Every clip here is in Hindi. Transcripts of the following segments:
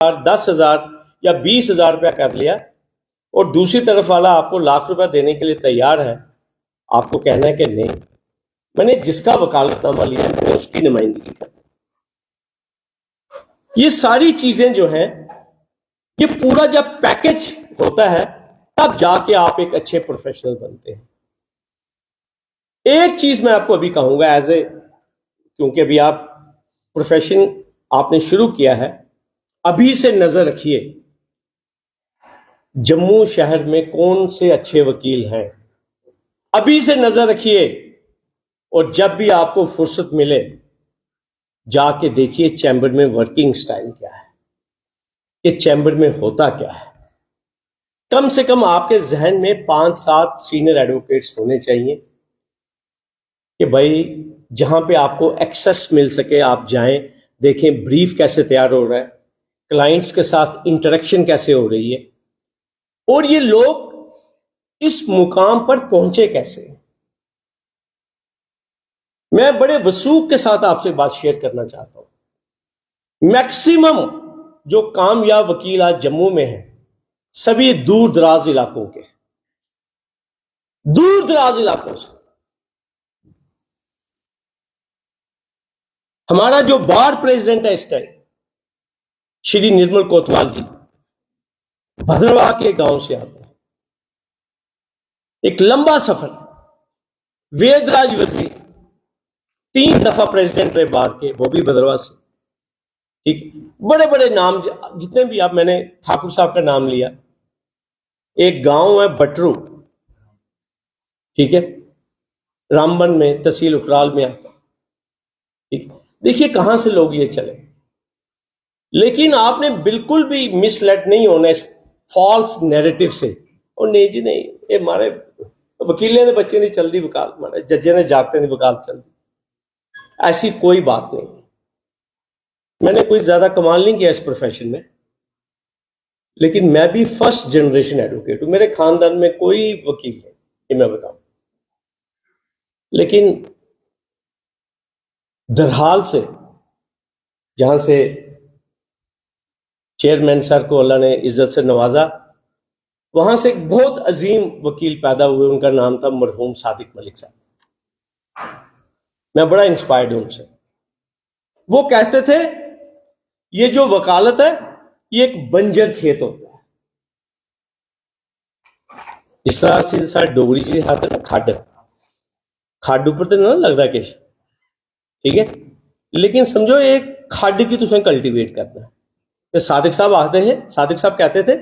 10,000 या 20,000 रुपया कर लिया और दूसरी तरफ वाला आपको लाख रुपया देने के लिए तैयार है, आपको कहना है कि नहीं, मैंने जिसका वकालतनामा लिया है मैंने उसकी नुमाइंदगी करनी। ये सारी चीजें जो हैं, ये पूरा जब पैकेज होता है तब जाके आप एक अच्छे प्रोफेशनल बनते हैं। एक चीज मैं आपको अभी कहूंगा क्योंकि अभी आप प्रोफेशन आपने शुरू किया है, अभी से नजर रखिए जम्मू शहर में कौन से अच्छे वकील हैं, अभी से नजर रखिए। और जब भी आपको फुर्सत मिले जाके देखिए चैम्बर में वर्किंग स्टाइल क्या है, ये चैम्बर में होता क्या है। कम से कम आपके जहन में 5-7 सीनियर एडवोकेट्स होने चाहिए कि भाई जहां पे आपको एक्सेस मिल सके आप जाएं, देखें ब्रीफ कैसे तैयार हो रहा है, क्लाइंट्स के साथ इंटरेक्शन कैसे हो रही है, और ये लोग इस मुकाम पर पहुंचे कैसे। मैं बड़े वसूख के साथ आपसे बात शेयर करना चाहता हूं। मैक्सिमम जो कामयाब वकील आज जम्मू में हैं सभी दूर दराज इलाकों के, दूर दराज इलाकों से। हमारा जो बार प्रेसिडेंट है इस टाइम, श्री निर्मल कोतवाल जी, भद्रवाह के गांव से आते हैं। एक लंबा सफर, वेदराज वजीर 3 दफा प्रेसिडेंट रहे बार के, वो भी भद्रवाह से। ठीक, बड़े बड़े नाम जितने भी आप, मैंने ठाकुर साहब का नाम लिया। एक गांव है बटरू, ठीक है, रामबन में, तहसील उखराल में आता। ठीक, देखिए कहां से लोग ये चले। लेकिन आपने बिल्कुल भी मिसलेड नहीं होना इस फॉल्स नैरेटिव से। और नहीं जी नहीं, ये हमारे वकीले ने बच्चे नहीं चल दी वकालत, हमारे जजे ने जागते नहीं वकालत चल दी, ऐसी कोई बात नहीं। मैंने कोई ज्यादा कमाल नहीं किया इस प्रोफेशन में, लेकिन मैं भी फर्स्ट जनरेशन एडवोकेट हूं। मेरे खानदान में कोई वकील नहीं, ये मैं बताऊं। लेकिन दरहाल से, जहां से चेयरमैन सर को अल्लाह ने इज्जत से नवाजा, वहां से एक बहुत अजीम वकील पैदा हुए, उनका नाम था मरहूम सादिक मलिक साहब। मैं बड़ा इंस्पायर्ड हूं उनसे। वो कहते थे ये जो वकालत है ये एक बंजर खेत होता है। जिस तरह से साढ़े डोगरी च हाथ है खड्ड, खड्ड ऊपर तो ना लगता किश, ठीक है, लेकिन समझो एक खड्ड की तुसें कल्टीवेट करना है। तो सादिक साहब आते हैं, सादिक साहब कहते थे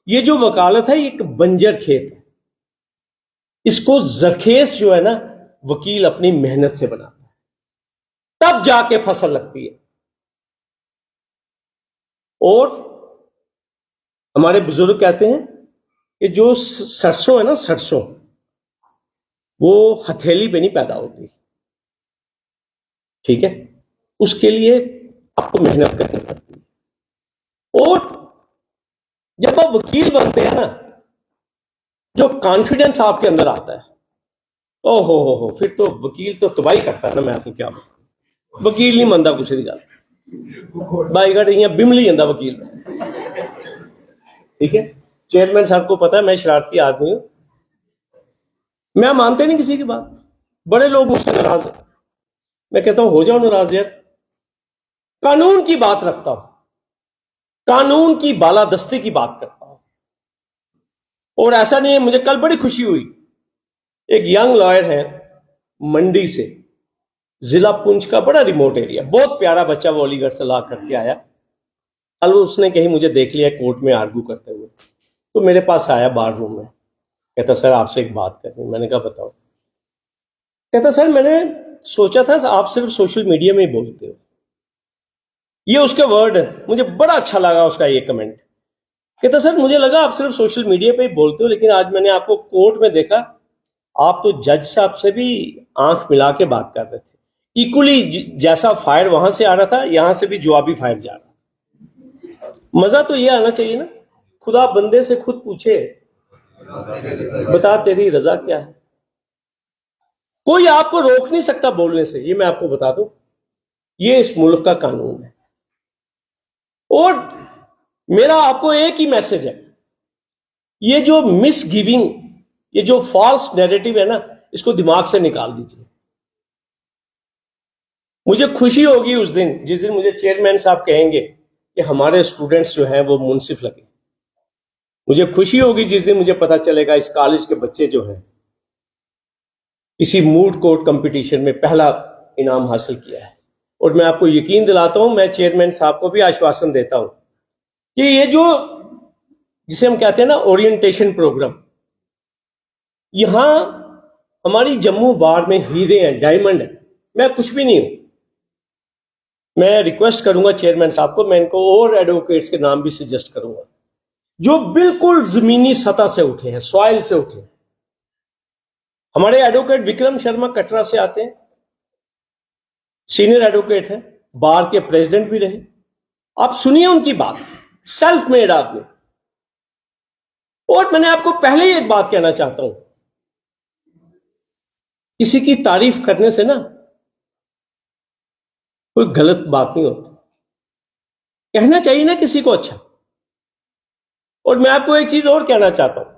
ये जो वकालत है ये एक बंजर खेत है, इसको जरखेज जो है ना वकील अपनी मेहनत से बनाता है, तब जाके फसल लगती है। और हमारे बुजुर्ग कहते हैं कि जो सरसों है ना, सरसों वो हथेली पे नहीं पैदा होती, ठीक है, उसके लिए आपको मेहनत करनी पड़ती है। और जब आप वकील बनते हैं ना, जो कॉन्फिडेंस आपके अंदर आता है, ओ हो, फिर तो वकील तो तबाही करता है ना। मैं आपको क्या बताऊं, वकील नहीं मनता कुछ की गल, बाईगढ़ यहाँ बिमली जाता वकील, ठीक है। चेयरमैन साहब को पता है मैं शरारती आदमी हूं, मैं मानते नहीं किसी की बात। बड़े लोग मुझसे नाराज हैं, मैं कहता हूं हो जाओ नाराज यार, कानून की बात रखता हूं, कानून की बालादस्ती की बात करता हूं। और ऐसा नहीं है, मुझे कल बड़ी खुशी हुई, एक यंग लॉयर है मंडी से, जिला पुंछ का बड़ा रिमोट एरिया, बहुत प्यारा बच्चा, वो अलीगढ़ से ला करके आया। कल उसने कहीं मुझे देख लिया कोर्ट में आर्गू करते हुए, तो मेरे पास आया बार रूम में, कहता सर आपसे एक बात करनी। मैंने कहा बताओ। कहता सर मैंने सोचा था आप सिर्फ सोशल मीडिया में ही बोलते हो, ये उसके वर्ड है, मुझे बड़ा अच्छा लगा उसका ये कमेंट। कहता सर मुझे लगा आप सिर्फ सोशल मीडिया पे ही बोलते हो, लेकिन आज मैंने आपको कोर्ट में देखा, आप तो जज साहब से भी आंख मिला के बात कर रहे थे, इक्वली जैसा फायर वहां से आ रहा था, यहां से भी जवाबी फायर जा रहा। मजा तो ये आना चाहिए ना, खुदा बंदे से खुद पूछे बता तेरी रजा क्या है। कोई आपको रोक नहीं सकता बोलने से, ये मैं आपको बता दूं, ये इस मुल्क का कानून है। और मेरा आपको एक ही मैसेज है, ये जो मिस गिविंग, ये जो फॉल्स नैरेटिव है ना, इसको दिमाग से निकाल दीजिए। मुझे खुशी होगी उस दिन जिस दिन मुझे चेयरमैन साहब कहेंगे कि हमारे स्टूडेंट्स जो हैं वो मुंसिफ लगे। मुझे खुशी होगी जिस दिन मुझे पता चलेगा इस कॉलेज के बच्चे जो हैं किसी मूड कोर्ट कंपटीशन में पहला इनाम हासिल किया है। और मैं आपको यकीन दिलाता हूं, मैं चेयरमैन साहब को भी आश्वासन देता हूं कि ये जो जिसे हम कहते हैं ना ओरिएंटेशन प्रोग्राम, यहां हमारी जम्मू बार में हीरे हैं, डायमंड है, मैं कुछ भी नहीं हूं। मैं रिक्वेस्ट करूंगा चेयरमैन साहब को, मैं इनको और एडवोकेट्स के नाम भी सजेस्ट करूंगा जो बिल्कुल जमीनी सतह से उठे हैं, सॉइल से उठे हैं। हमारे एडवोकेट विक्रम शर्मा कटरा से आते हैं, सीनियर एडवोकेट हैं, बार के प्रेसिडेंट भी रहे। आप सुनिए उनकी बात, सेल्फ मेड आदमी। और मैंने आपको पहले ही एक बात कहना चाहता हूं, किसी की तारीफ करने से ना कोई गलत बात नहीं होती, कहना चाहिए ना किसी को अच्छा। और मैं आपको एक चीज और कहना चाहता हूं,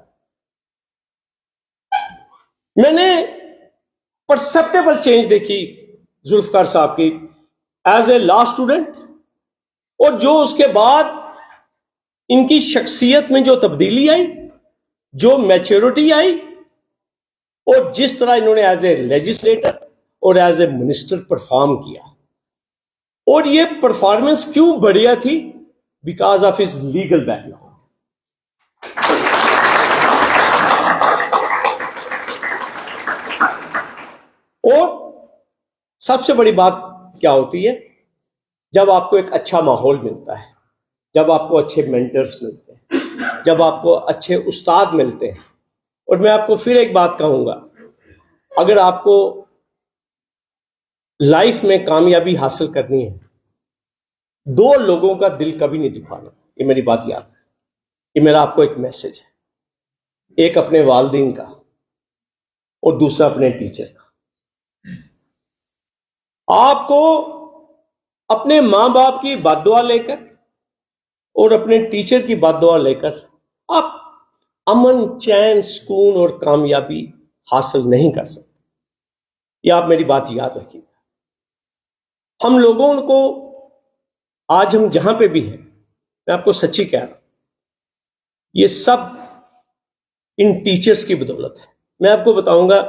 मैंने परसेप्टेबल चेंज देखी जुल्फकार साहब की एज ए लॉ स्टूडेंट, और जो उसके बाद इनकी शख्सियत में जो तब्दीली आई, जो मैच्योरिटी आई, और जिस तरह इन्होंने एज ए लेजिस्लेटर और एज ए मिनिस्टर परफॉर्म किया। और ये परफॉर्मेंस क्यों बढ़िया थी? Because of his legal background. और सबसे बड़ी बात क्या होती है? जब आपको एक अच्छा माहौल मिलता है, जब आपको अच्छे मेंटर्स मिलते हैं, जब आपको अच्छे उस्ताद मिलते हैं। और मैं आपको फिर एक बात कहूंगा, अगर आपको लाइफ में कामयाबी हासिल करनी है, दो लोगों का दिल कभी नहीं दुखाना। ये मेरी बात याद है, ये मेरा आपको एक मैसेज है। एक अपने वालिदैन का और दूसरा अपने टीचर का। आपको अपने मां बाप की बद्दुआ लेकर और अपने टीचर की बद्दुआ लेकर आप अमन, चैन, सुकून और कामयाबी हासिल नहीं कर सकते। ये आप मेरी बात याद रखिएगा। हम लोगों को आज हम जहां पे भी हैं, मैं आपको सच्ची कह रहा हूं, ये सब इन टीचर्स की बदौलत है। मैं आपको बताऊंगा,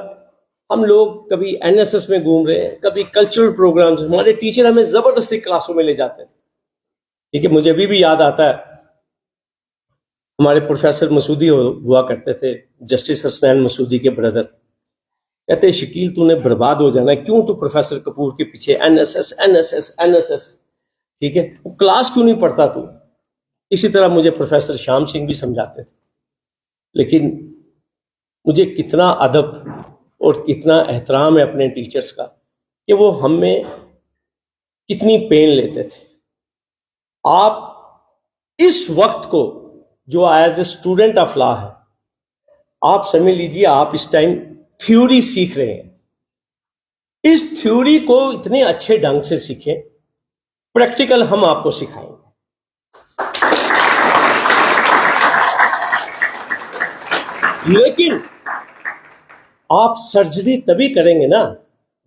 हम लोग कभी एनएसएस में घूम रहे हैं, कभी कल्चरल प्रोग्राम्स, हमारे टीचर हमें जबरदस्ती क्लासों में ले जाते हैं। ठीक है, मुझे अभी भी याद आता है, हमारे प्रोफेसर मसूदी हुआ करते थे, जस्टिस हसनैन मसूदी के ब्रदर। कहते शकील तूने बर्बाद हो जाना है, क्यों तू प्रोफेसर कपूर के पीछे एनएसएस एनएसएस एनएसएस, ठीक है, क्लास क्यों नहीं पढ़ता तू? इसी तरह मुझे प्रोफेसर श्याम सिंह भी समझाते थे। लेकिन मुझे कितना अदब और कितना एहतराम है अपने टीचर्स का कि वो हमें कितनी पेन लेते थे। आप इस वक्त को जो as a student of law है, आप समझ लीजिए आप इस टाइम थ्योरी सीख रहे हैं। इस थ्योरी को इतने अच्छे ढंग से सीखें, प्रैक्टिकल हम आपको सिखाएंगे। लेकिन आप सर्जरी तभी करेंगे ना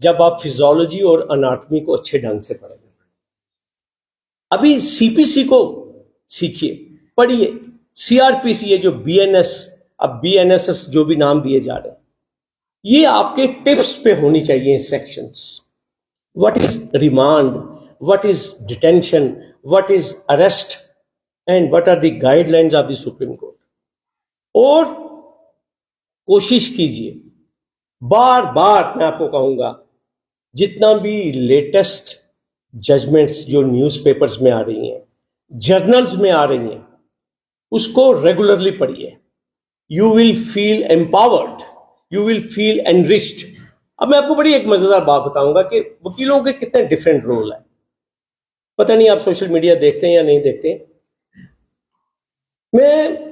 जब आप फिजियोलॉजी और अनाटमी को अच्छे ढंग से पढ़ेंगे। अभी सीपीसी को सीखिए, पढ़िए, सीआरपीसी, ये जो बीएनएस, अब बीएनएसएस जो भी नाम दिए जा रहे हैं, ये आपके टिप्स पे होनी चाहिए sections. What is remand, what is detention, what is arrest, and what are the guidelines of the Supreme Court. और कोशिश कीजिए, बार बार मैं आपको कहूंगा, जितना भी लेटेस्ट जजमेंट्स जो न्यूज़पेपर्स में आ रही हैं, जर्नल्स में आ रही हैं, उसको रेगुलरली पढ़िए। You will feel empowered, you will feel enriched. अब मैं आपको बड़ी एक मजेदार बात बताऊंगा कि वकीलों के कितने डिफरेंट रोल है। पता नहीं आप सोशल मीडिया देखते हैं या नहीं देखते। मैं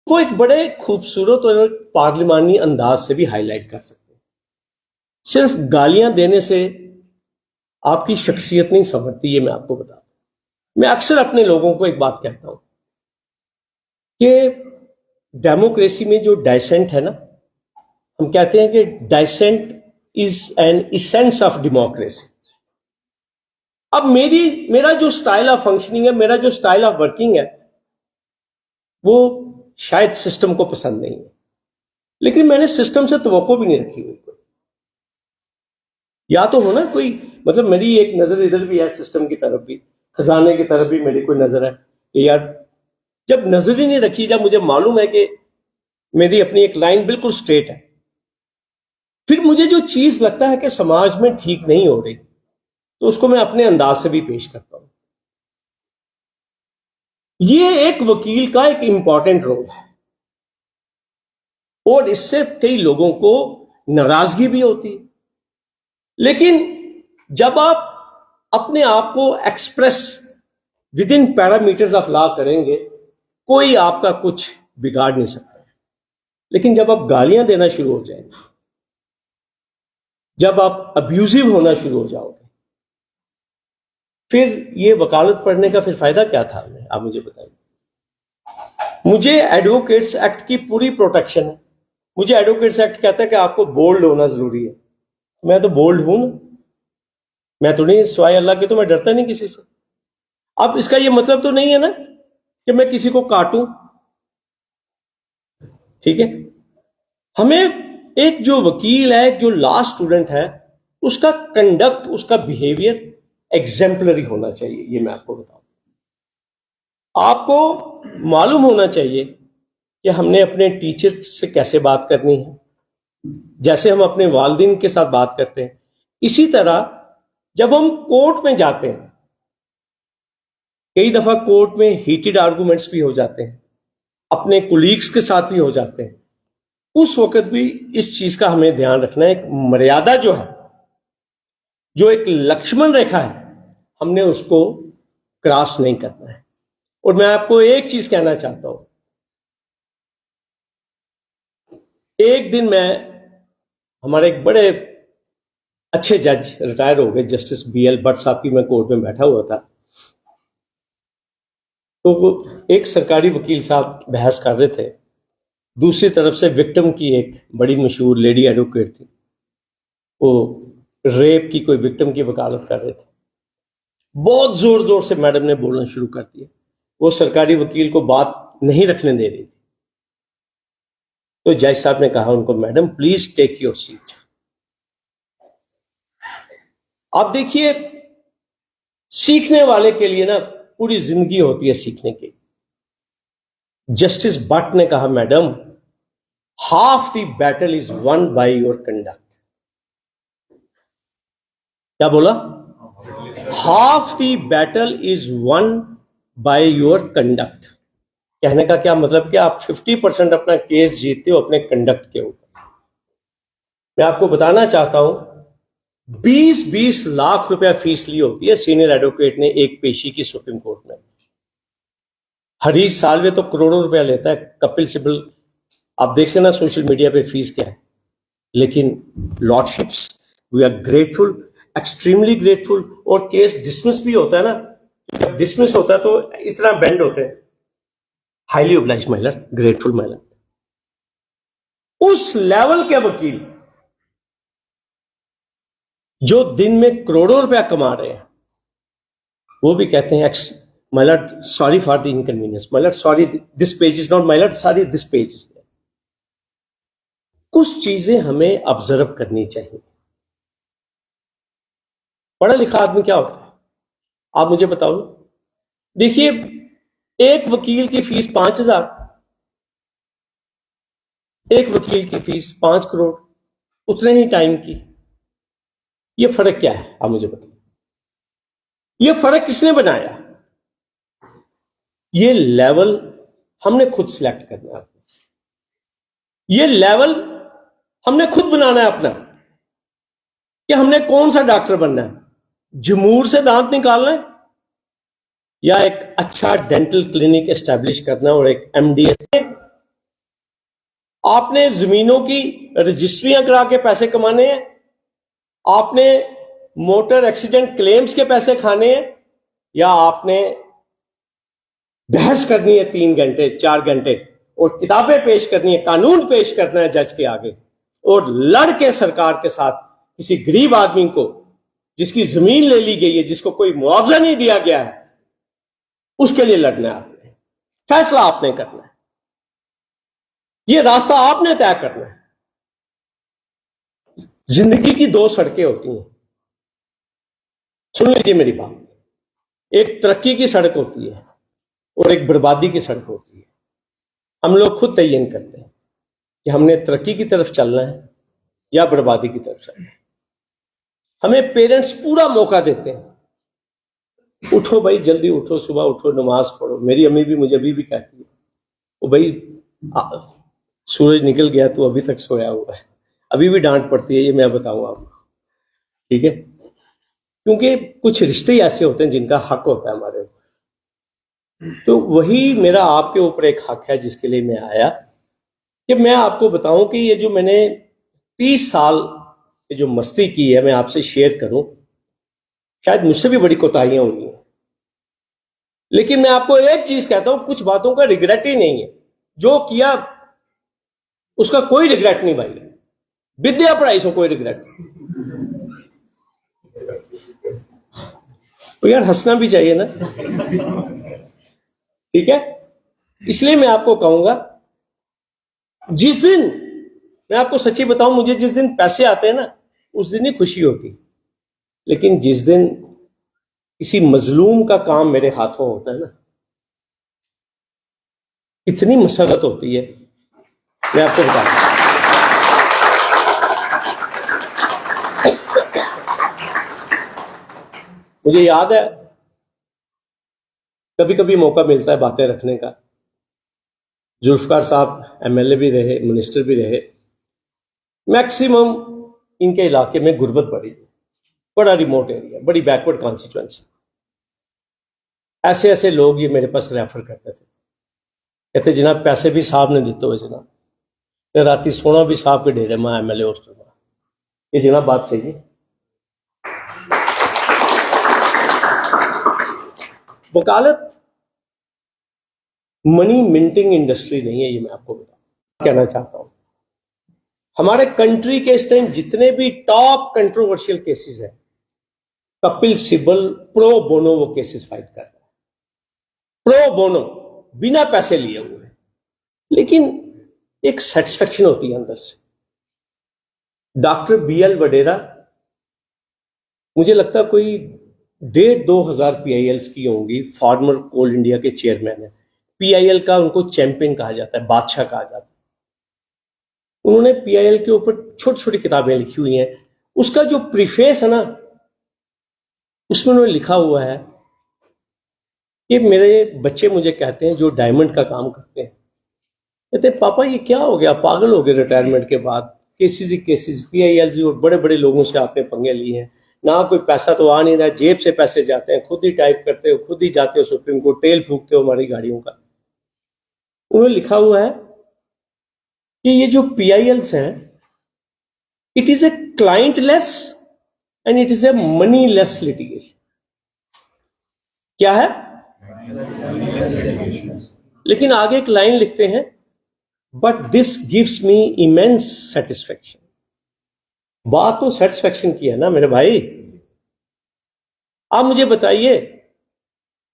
को एक बड़े खूबसूरत और पार्लिमानी अंदाज से भी हाईलाइट कर सकते हैं। सिर्फ गालियां देने से आपकी शख्सियत नहीं संवरती, ये मैं आपको बता दूं। मैं अक्सर अपने लोगों को एक बात कहता हूं कि डेमोक्रेसी में जो डाइसेंट है ना, हम कहते हैं कि dissent is an essence of democracy. अब मेरा जो स्टाइल ऑफ फंक्शनिंग है, मेरा जो स्टाइल ऑफ वर्किंग है, वो शायद सिस्टम को पसंद नहीं है, लेकिन मैंने सिस्टम से तवक्को भी नहीं रखी हुई कोई। या तो हो ना कोई, मतलब मेरी एक नजर इधर भी है सिस्टम की तरफ भी, खजाने की तरफ भी मेरी कोई नजर है कि यार, जब नजर ही नहीं रखी, जब मुझे मालूम है कि मेरी अपनी एक लाइन बिल्कुल स्ट्रेट है, फिर मुझे जो चीज लगता है कि समाज में ठीक नहीं हो रही, तो उसको मैं अपने अंदाज से भी पेश करता हूं। ये एक वकील का एक इंपॉर्टेंट रोल है, और इससे कई लोगों को नाराजगी भी होती है। लेकिन जब आप अपने आप को express with in parameters of law करेंगे, कोई आपका कुछ बिगाड़ नहीं सकता। लेकिन जब आप गालियां देना शुरू हो जाएंगे, जब आप अब्यूजिव होना शुरू हो जाओगे, फिर ये वकालत पढ़ने का फिर फायदा क्या था हमें, आप मुझे बताइए। मुझे एडवोकेट्स एक्ट की पूरी प्रोटेक्शन है। मुझे एडवोकेट्स एक्ट कहता है कि आपको बोल्ड होना जरूरी है। मैं तो बोल्ड हूं ना, मैं तो नहीं, स्वाय अल्लाह के तो मैं डरता नहीं किसी से। अब इसका ये मतलब तो नहीं है ना कि मैं किसी को काटूं, ठीक है। हमें एक जो वकील है, जो लॉ स्टूडेंट है, उसका कंडक्ट, उसका बिहेवियर एग्जेम्पलरी होना चाहिए। ये मैं आपको बताऊं, आपको मालूम होना चाहिए कि हमने अपने टीचर से कैसे बात करनी है, जैसे हम अपने वालिदैन के साथ बात करते हैं। इसी तरह जब हम कोर्ट में जाते हैं, कई दफा कोर्ट में हीटेड आर्गुमेंट्स भी हो जाते हैं, अपने कुलीग्स के साथ भी हो जाते हैं। उस वक्त भी इस चीज का हमें ध्यान रखना है, एक मर्यादा जो है, जो एक लक्ष्मण रेखा है, हमने उसको क्रॉस नहीं करना है। और मैं आपको एक चीज कहना चाहता हूं, एक दिन हमारे एक बड़े अच्छे जज रिटायर हो गए, जस्टिस BL भट्ट साहब की, मैं कोर्ट में बैठा हुआ था, तो वो एक सरकारी वकील साहब बहस कर रहे थे। दूसरी तरफ से विक्टिम की एक बड़ी मशहूर लेडी एडवोकेट थी, वो रेप की कोई विक्टिम की वकालत कर रहे थे। बहुत जोर जोर से मैडम ने बोलना शुरू कर दिया। वो सरकारी वकील को बात नहीं रखने दे रही थी। तो जज साहब ने कहा उनको, madam please take your seat. आप देखिए, सीखने वाले के लिए ना पूरी जिंदगी होती है सीखने की। जस्टिस भट्ट ने कहा, madam half the battle is one by your conduct. क्या बोला? Half the battle is one by your conduct. कहने का क्या मतलब कि आप 50% अपना केस जीतते हो अपने कंडक्ट के ऊपर। मैं आपको बताना चाहता हूं, 20-20 लाख रुपया फीस ली होती है सीनियर एडवोकेट ने एक पेशी की सुप्रीम कोर्ट में। हरीश साल्वे तो करोड़ों रुपया लेता है। कपिल सिब्बल, आप देख लेना सोशल मीडिया पे फीस क्या है। लेकिन lordships, we are grateful, extremely grateful. और केस डिसमिस भी होता है ना, जब डिसमिस होता है तो इतना बेंड होते हैं, highly oblige my Lord, grateful my Lord. उस लेवल के वकील जो दिन में करोड़ों रुपया कमा रहे हैं, वो भी कहते हैं, my lord sorry for the inconvenience, my lord sorry this page is not, my lord sorry this page is there. कुछ चीजें हमें ऑब्जर्व करनी चाहिए। पढ़ा लिखा आदमी क्या होता है, आप मुझे बताओ। देखिए, एक वकील की फीस 5,000, एक वकील की फीस 5 करोड़, उतने ही टाइम की। ये फर्क क्या है, आप मुझे बताओ। ये फर्क किसने बनाया? ये लेवल हमने खुद सिलेक्ट करना है। ये लेवल हमने खुद बनाना है अपना, कि हमने कौन सा डॉक्टर बनना है, जमूर से दांत निकालना है, या एक अच्छा डेंटल क्लिनिक एस्टैब्लिश करना और एक MDS। आपने जमीनों की रजिस्ट्रियां करा के पैसे कमाने हैं, आपने मोटर एक्सीडेंट क्लेम्स के पैसे खाने हैं या आपने बहस करनी है 3 घंटे 4 घंटे और किताबें पेश करनी है, कानून पेश करना है जज के आगे और लड़ के सरकार के साथ किसी गरीब आदमी को जिसकी जमीन ले ली गई है, जिसको कोई मुआवजा नहीं दिया गया है, उसके लिए लड़ना है आपने, फैसला आपने करना है, ये रास्ता आपने तय करना है। जिंदगी की 2 सड़कें होती हैं, सुन लीजिए मेरी बात। एक तरक्की की सड़क होती है और एक बर्बादी की सड़क होती है। हम लोग खुद तयन करते हैं कि हमने तरक्की की तरफ चलना है या बर्बादी की तरफ चलना है। हमें पेरेंट्स पूरा मौका देते हैं, उठो भाई, जल्दी उठो, सुबह उठो, नमाज पढ़ो। मेरी अम्मी भी मुझे अभी भी कहती है, ओ भाई सूरज निकल गया, तू अभी तक सोया हुआ है। अभी भी डांट पड़ती है, ये मैं बताऊंगा आपको, ठीक है? क्योंकि कुछ रिश्ते ऐसे होते हैं जिनका हक होता है हमारे ऊपर। तो वही मेरा आपके ऊपर एक हक है जिसके लिए मैं आया कि मैं आपको बताऊं कि ये जो मैंने 30 साल ये जो मस्ती की है, मैं आपसे शेयर करूं। शायद मुझसे भी बड़ी कोताहियां हुई हैं, लेकिन मैं आपको एक चीज कहता हूं, कुछ बातों का रिग्रेट ही नहीं है। जो किया उसका कोई रिग्रेट नहीं भाई, विद्या पढ़ाई से कोई रिग्रेट नहीं। तो यार हंसना भी चाहिए ना, ठीक है? इसलिए मैं आपको कहूंगा, जिस दिन, मैं आपको सच्ची बताऊं, मुझे जिस दिन पैसे आते हैं ना, उस दिन ही खुशी होती, लेकिन जिस दिन किसी मजलूम का काम मेरे हाथों होता है ना, इतनी मसरत होती है, मैं आपको बताता हूं। मुझे याद है, कभी कभी मौका मिलता है बातें रखने का। जुल्फकार साहब एमएलए भी रहे, मिनिस्टर भी रहे। मैक्सिमम इनके इलाके में गुर्बत बढ़ी, बड़ा रिमोट एरिया, बड़ी बैकवर्ड कॉन्स्टिट्यूएंसी। ऐसे ऐसे लोग ये मेरे पास रेफर करते थे, कहते जनाब पैसे भी साहब ने दिते हुए जनाब, तो राती सोना भी साहब के डेरे में एमएलए हॉस्टल में। ये जनाब बात सही है। वकालत मनी मिंटिंग इंडस्ट्री नहीं है, ये मैं आपको कहना चाहता हूं। हमारे कंट्री के इस टाइम जितने भी टॉप कंट्रोवर्शियल केसेस हैं, कपिल सिब्बल प्रो बोनो वो केसेस फाइट कर रहा है, प्रो बोनो, बिना पैसे लिए हुए। लेकिन एक सेटिस्फेक्शन होती है अंदर से। डॉक्टर बीएल वडेरा, मुझे लगता कोई 1,500 PILs की होंगी, फार्मर कोल इंडिया के चेयरमैन है। PIL का उनको चैंपियन कहा जाता है, बादशाह कहा जाता है। उन्होंने PIL के ऊपर छोटी छोटी किताबें लिखी हुई हैं। उसका जो प्रीफेस है ना, उसमें उन्होंने लिखा हुआ है कि मेरे बच्चे मुझे कहते हैं, जो डायमंड का काम करते हैं, कहते पापा ये क्या हो गया, पागल हो गए रिटायरमेंट के बाद, केसेस ही केसेस, PILs और बड़े बड़े लोगों से आपने पंगे लिए हैं, ना कोई पैसा तो आ नहीं रहा, जेब से पैसे जाते हैं, खुद ही टाइप करते हो, खुद ही जाते हो सुप्रीम कोर्ट, तेल फूकते हो हमारी गाड़ियों का। उन्होंने लिखा हुआ है कि ये जो PILs हैं, it is a client less and it is a money less litigation. क्या है? लेकिन आगे एक लाइन लिखते हैं, but this gives me immense satisfaction. बात तो सेटिस्फेक्शन की है ना मेरे भाई। आप मुझे बताइए,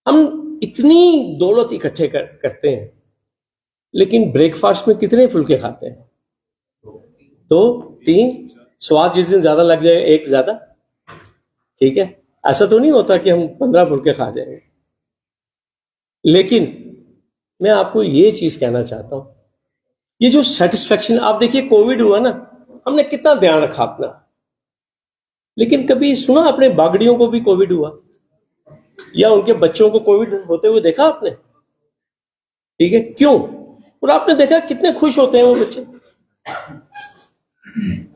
हम इतनी दौलत इकट्ठे करते हैं, लेकिन ब्रेकफास्ट में कितने फुलके खाते हैं? 2, 3। स्वाद जिस दिन ज्यादा लग जाए, एक ज्यादा, ठीक है? ऐसा तो नहीं होता कि हम 15 फुलके खा जाएंगे। लेकिन मैं आपको ये चीज कहना चाहता हूं, ये जो सेटिस्फेक्शन, आप देखिए कोविड हुआ ना, हमने कितना ध्यान रखा अपना, लेकिन कभी सुना अपने बागड़ियों को भी कोविड हुआ या उनके बच्चों को कोविड होते हुए देखा आपने? ठीक है, क्यों? और आपने देखा कितने खुश होते हैं वो बच्चे।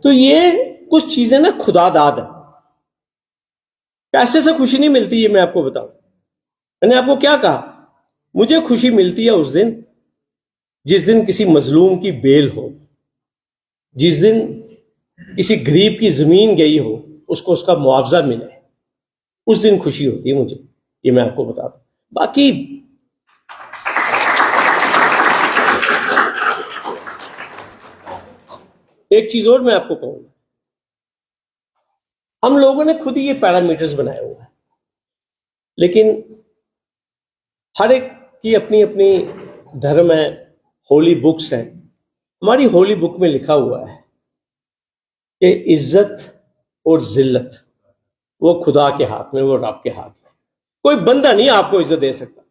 तो ये कुछ चीजें ना खुदादाद है, पैसे से खुशी नहीं मिलती, ये मैं आपको बताऊं। मैंने आपको क्या कहा, मुझे खुशी मिलती है उस दिन जिस दिन किसी मजलूम की बेल हो, जिस दिन किसी गरीब की जमीन गई हो, उसको उसका मुआवजा मिले, उस दिन खुशी होती है मुझे, ये मैं आपको बता दूं। बाकी एक चीज और मैं आपको कहूंगा, हम लोगों ने खुद ही ये पैरामीटर्स बनाए हुए हैं, लेकिन हर एक की अपनी अपनी धर्म है, होली बुक्स हैं। हमारी होली बुक में लिखा हुआ है कि इज्जत और जिल्लत वो खुदा के हाथ में, वो रब के हाथ में। कोई बंदा नहीं आपको इज्जत दे सकता,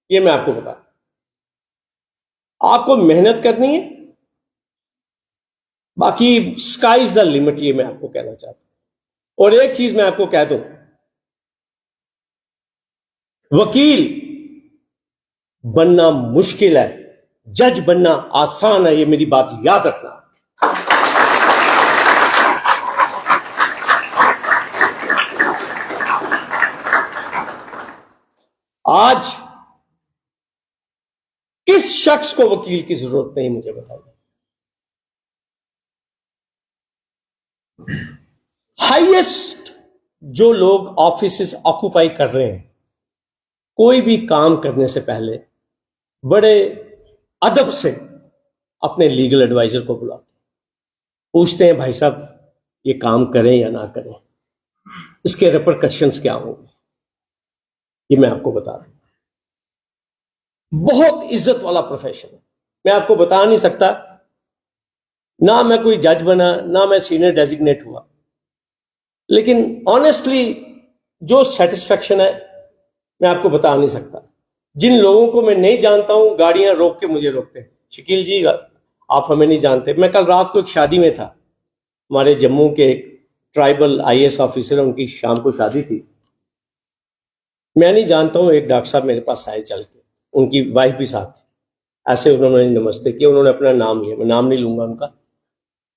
ये मैं आपको बता। आपको मेहनत करनी है, बाकी स्काई इज द लिमिट, ये मैं आपको कहना चाहता हूं। और एक चीज मैं आपको कह दूं, वकील बनना मुश्किल है, जज बनना आसान है, ये मेरी बात याद रखना। आज किस शख्स को वकील की जरूरत नहीं, मुझे बताइए। हाईएस्ट जो लोग ऑफिसेस ऑक्यूपाई कर रहे हैं, कोई भी काम करने से पहले बड़े अदब से अपने लीगल एडवाइजर को बुलाते, पूछते हैं भाई साहब ये काम करें या ना करें, इसके रिपरकशंस क्या होंगे, ये मैं आपको बता रहा हूं। बहुत इज्जत वाला प्रोफेशन है, मैं आपको बता नहीं सकता, ना मैं कोई जज बना, ना मैं सीनियर डेजिग्नेट हुआ, लेकिन ऑनेस्टली जो सेटिस्फेक्शन है मैं आपको बता नहीं सकता। जिन लोगों को मैं नहीं जानता हूं, गाड़ियां रोक के मुझे रोकते हैं, शकील जी आप हमें नहीं जानते। मैं कल रात को एक शादी में था, हमारे जम्मू के एक ट्राइबल आईएएस ऑफिसर है, उनकी शाम को शादी थी। मैं नहीं जानता हूं, एक डॉक्टर साहब मेरे पास आए चल के, उनकी वाइफ भी साथ थी। ऐसे उन्होंने नमस्ते किया, उन्होंने अपना नाम लिया, मैं नाम नहीं लूंगा उनका।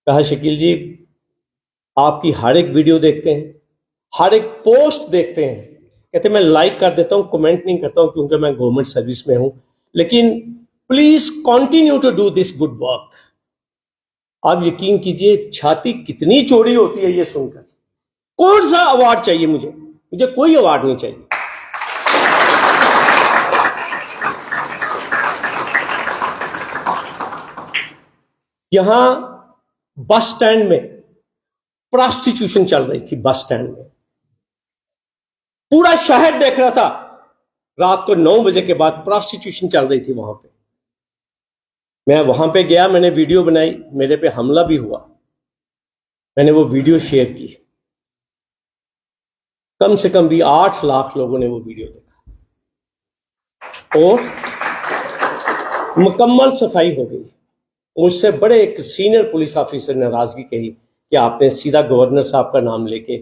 कहा शकील जी आपकी हर एक वीडियो देखते हैं, हर एक पोस्ट देखते हैं, कहते मैं लाइक कर देता हूं, कमेंट नहीं करता हूं क्योंकि मैं गवर्नमेंट सर्विस में हूं, लेकिन please continue to do this good work. आप यकीन कीजिए छाती कितनी चौड़ी होती है ये सुनकर। कौन सा अवार्ड चाहिए मुझे कोई अवार्ड नहीं चाहिए। यहां बस स्टैंड में प्रोस्टिट्यूशन चल रही थी, बस स्टैंड में पूरा शहर देख रहा था, रात को 9 बजे के बाद प्रोस्टिट्यूशन चल रही थी वहां पे। मैं वहां पे गया, मैंने वीडियो बनाई, मेरे पे हमला भी हुआ, मैंने वो वीडियो शेयर की, कम से कम भी 8 लाख लोगों ने वो वीडियो देखा और मुकम्मल सफाई हो गई। मुझसे बड़े एक सीनियर पुलिस ऑफिसर ने नाराजगी कही कि आपने सीधा गवर्नर साहब का नाम लेके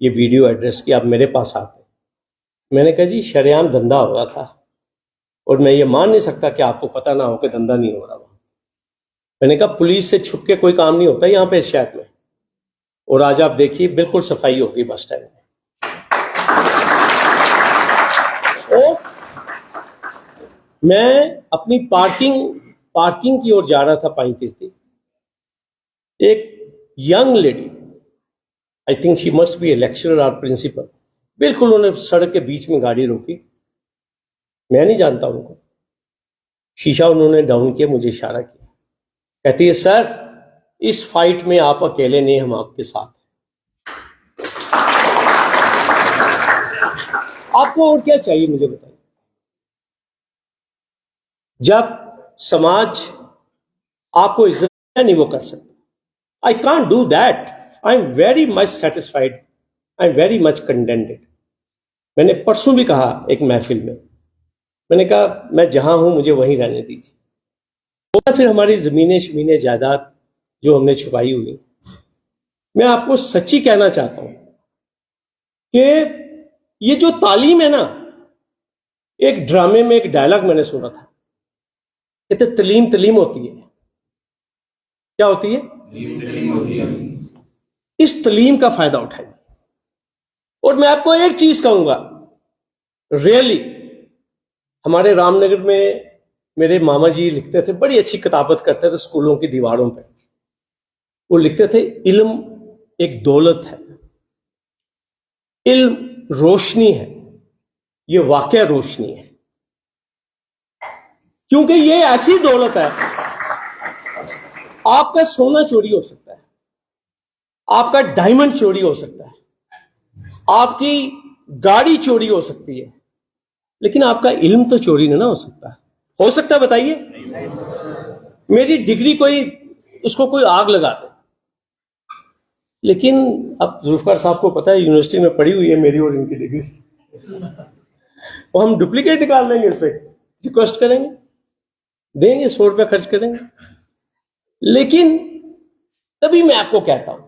ये वीडियो एड्रेस किया, आप मेरे पास आते। मैंने कहा जी शरेआम धंधा हो रहा था और मैं ये मान नहीं सकता कि आपको पता ना हो कि धंधा नहीं हो रहा वहां। मैंने कहा पुलिस से छुप के कोई काम नहीं होता यहां पे इस शहर में, और आज आप देखिए बिल्कुल सफाई होगी बस स्टैंड में। और मैं अपनी पार्किंग की ओर जा रहा था पाई तीर्थी, एक young lady, I think she must be A lecturer और प्रिंसिपल, बिल्कुल उन्होंने सड़क के बीच में गाड़ी रोकी, मैं नहीं जानता उनको, शीशा उन्होंने डाउन किया, मुझे इशारा किया, कहती है सर इस फाइट में आप अकेले नहीं, हम आपके साथ हैं। आपको और क्या चाहिए मुझे बताइए। जब समाज आपको इज्जत नहीं वो कर सकता, I can't do that, I am very much satisfied, I am very much contented. मैंने परसों भी कहा एक महफिल में, मैंने कहा मैं जहां हूं मुझे वहीं रहने दीजिए। और फिर हमारी जमीनें जायदाद जो हमने छुपाई हुई, मैं आपको सच्ची कहना चाहता हूं कि ये जो तालीम है ना, एक ड्रामे में एक डायलॉग मैंने सुना था, कहते तलीम होती है, क्या होती है? इस तलीम का फायदा उठाइए। और मैं आपको एक चीज कहूंगा, रियली हमारे रामनगर में मेरे मामा जी लिखते थे, बड़ी अच्छी किताबत करते थे स्कूलों की दीवारों पे, वो लिखते थे इल्म एक दौलत है, इल्म रोशनी है, ये वाकया रोशनी है, क्योंकि ये ऐसी दौलत है, आपका सोना चोरी हो सकता है, आपका डायमंड चोरी हो सकता है, आपकी गाड़ी चोरी हो सकती है, लेकिन आपका इल्म तो चोरी ना हो सकता। हो सकता है? बताइए। मेरी डिग्री कोई, उसको कोई आग लगा दे, लेकिन अब जुल्फकार साहब को पता है यूनिवर्सिटी में पढ़ी हुई है मेरी और इनकी डिग्री, वो हम डुप्लीकेट निकाल देंगे, इस पर रिक्वेस्ट करेंगे, देंगे, 100 रुपया खर्च करेंगे। लेकिन तभी मैं आपको कहता हूं,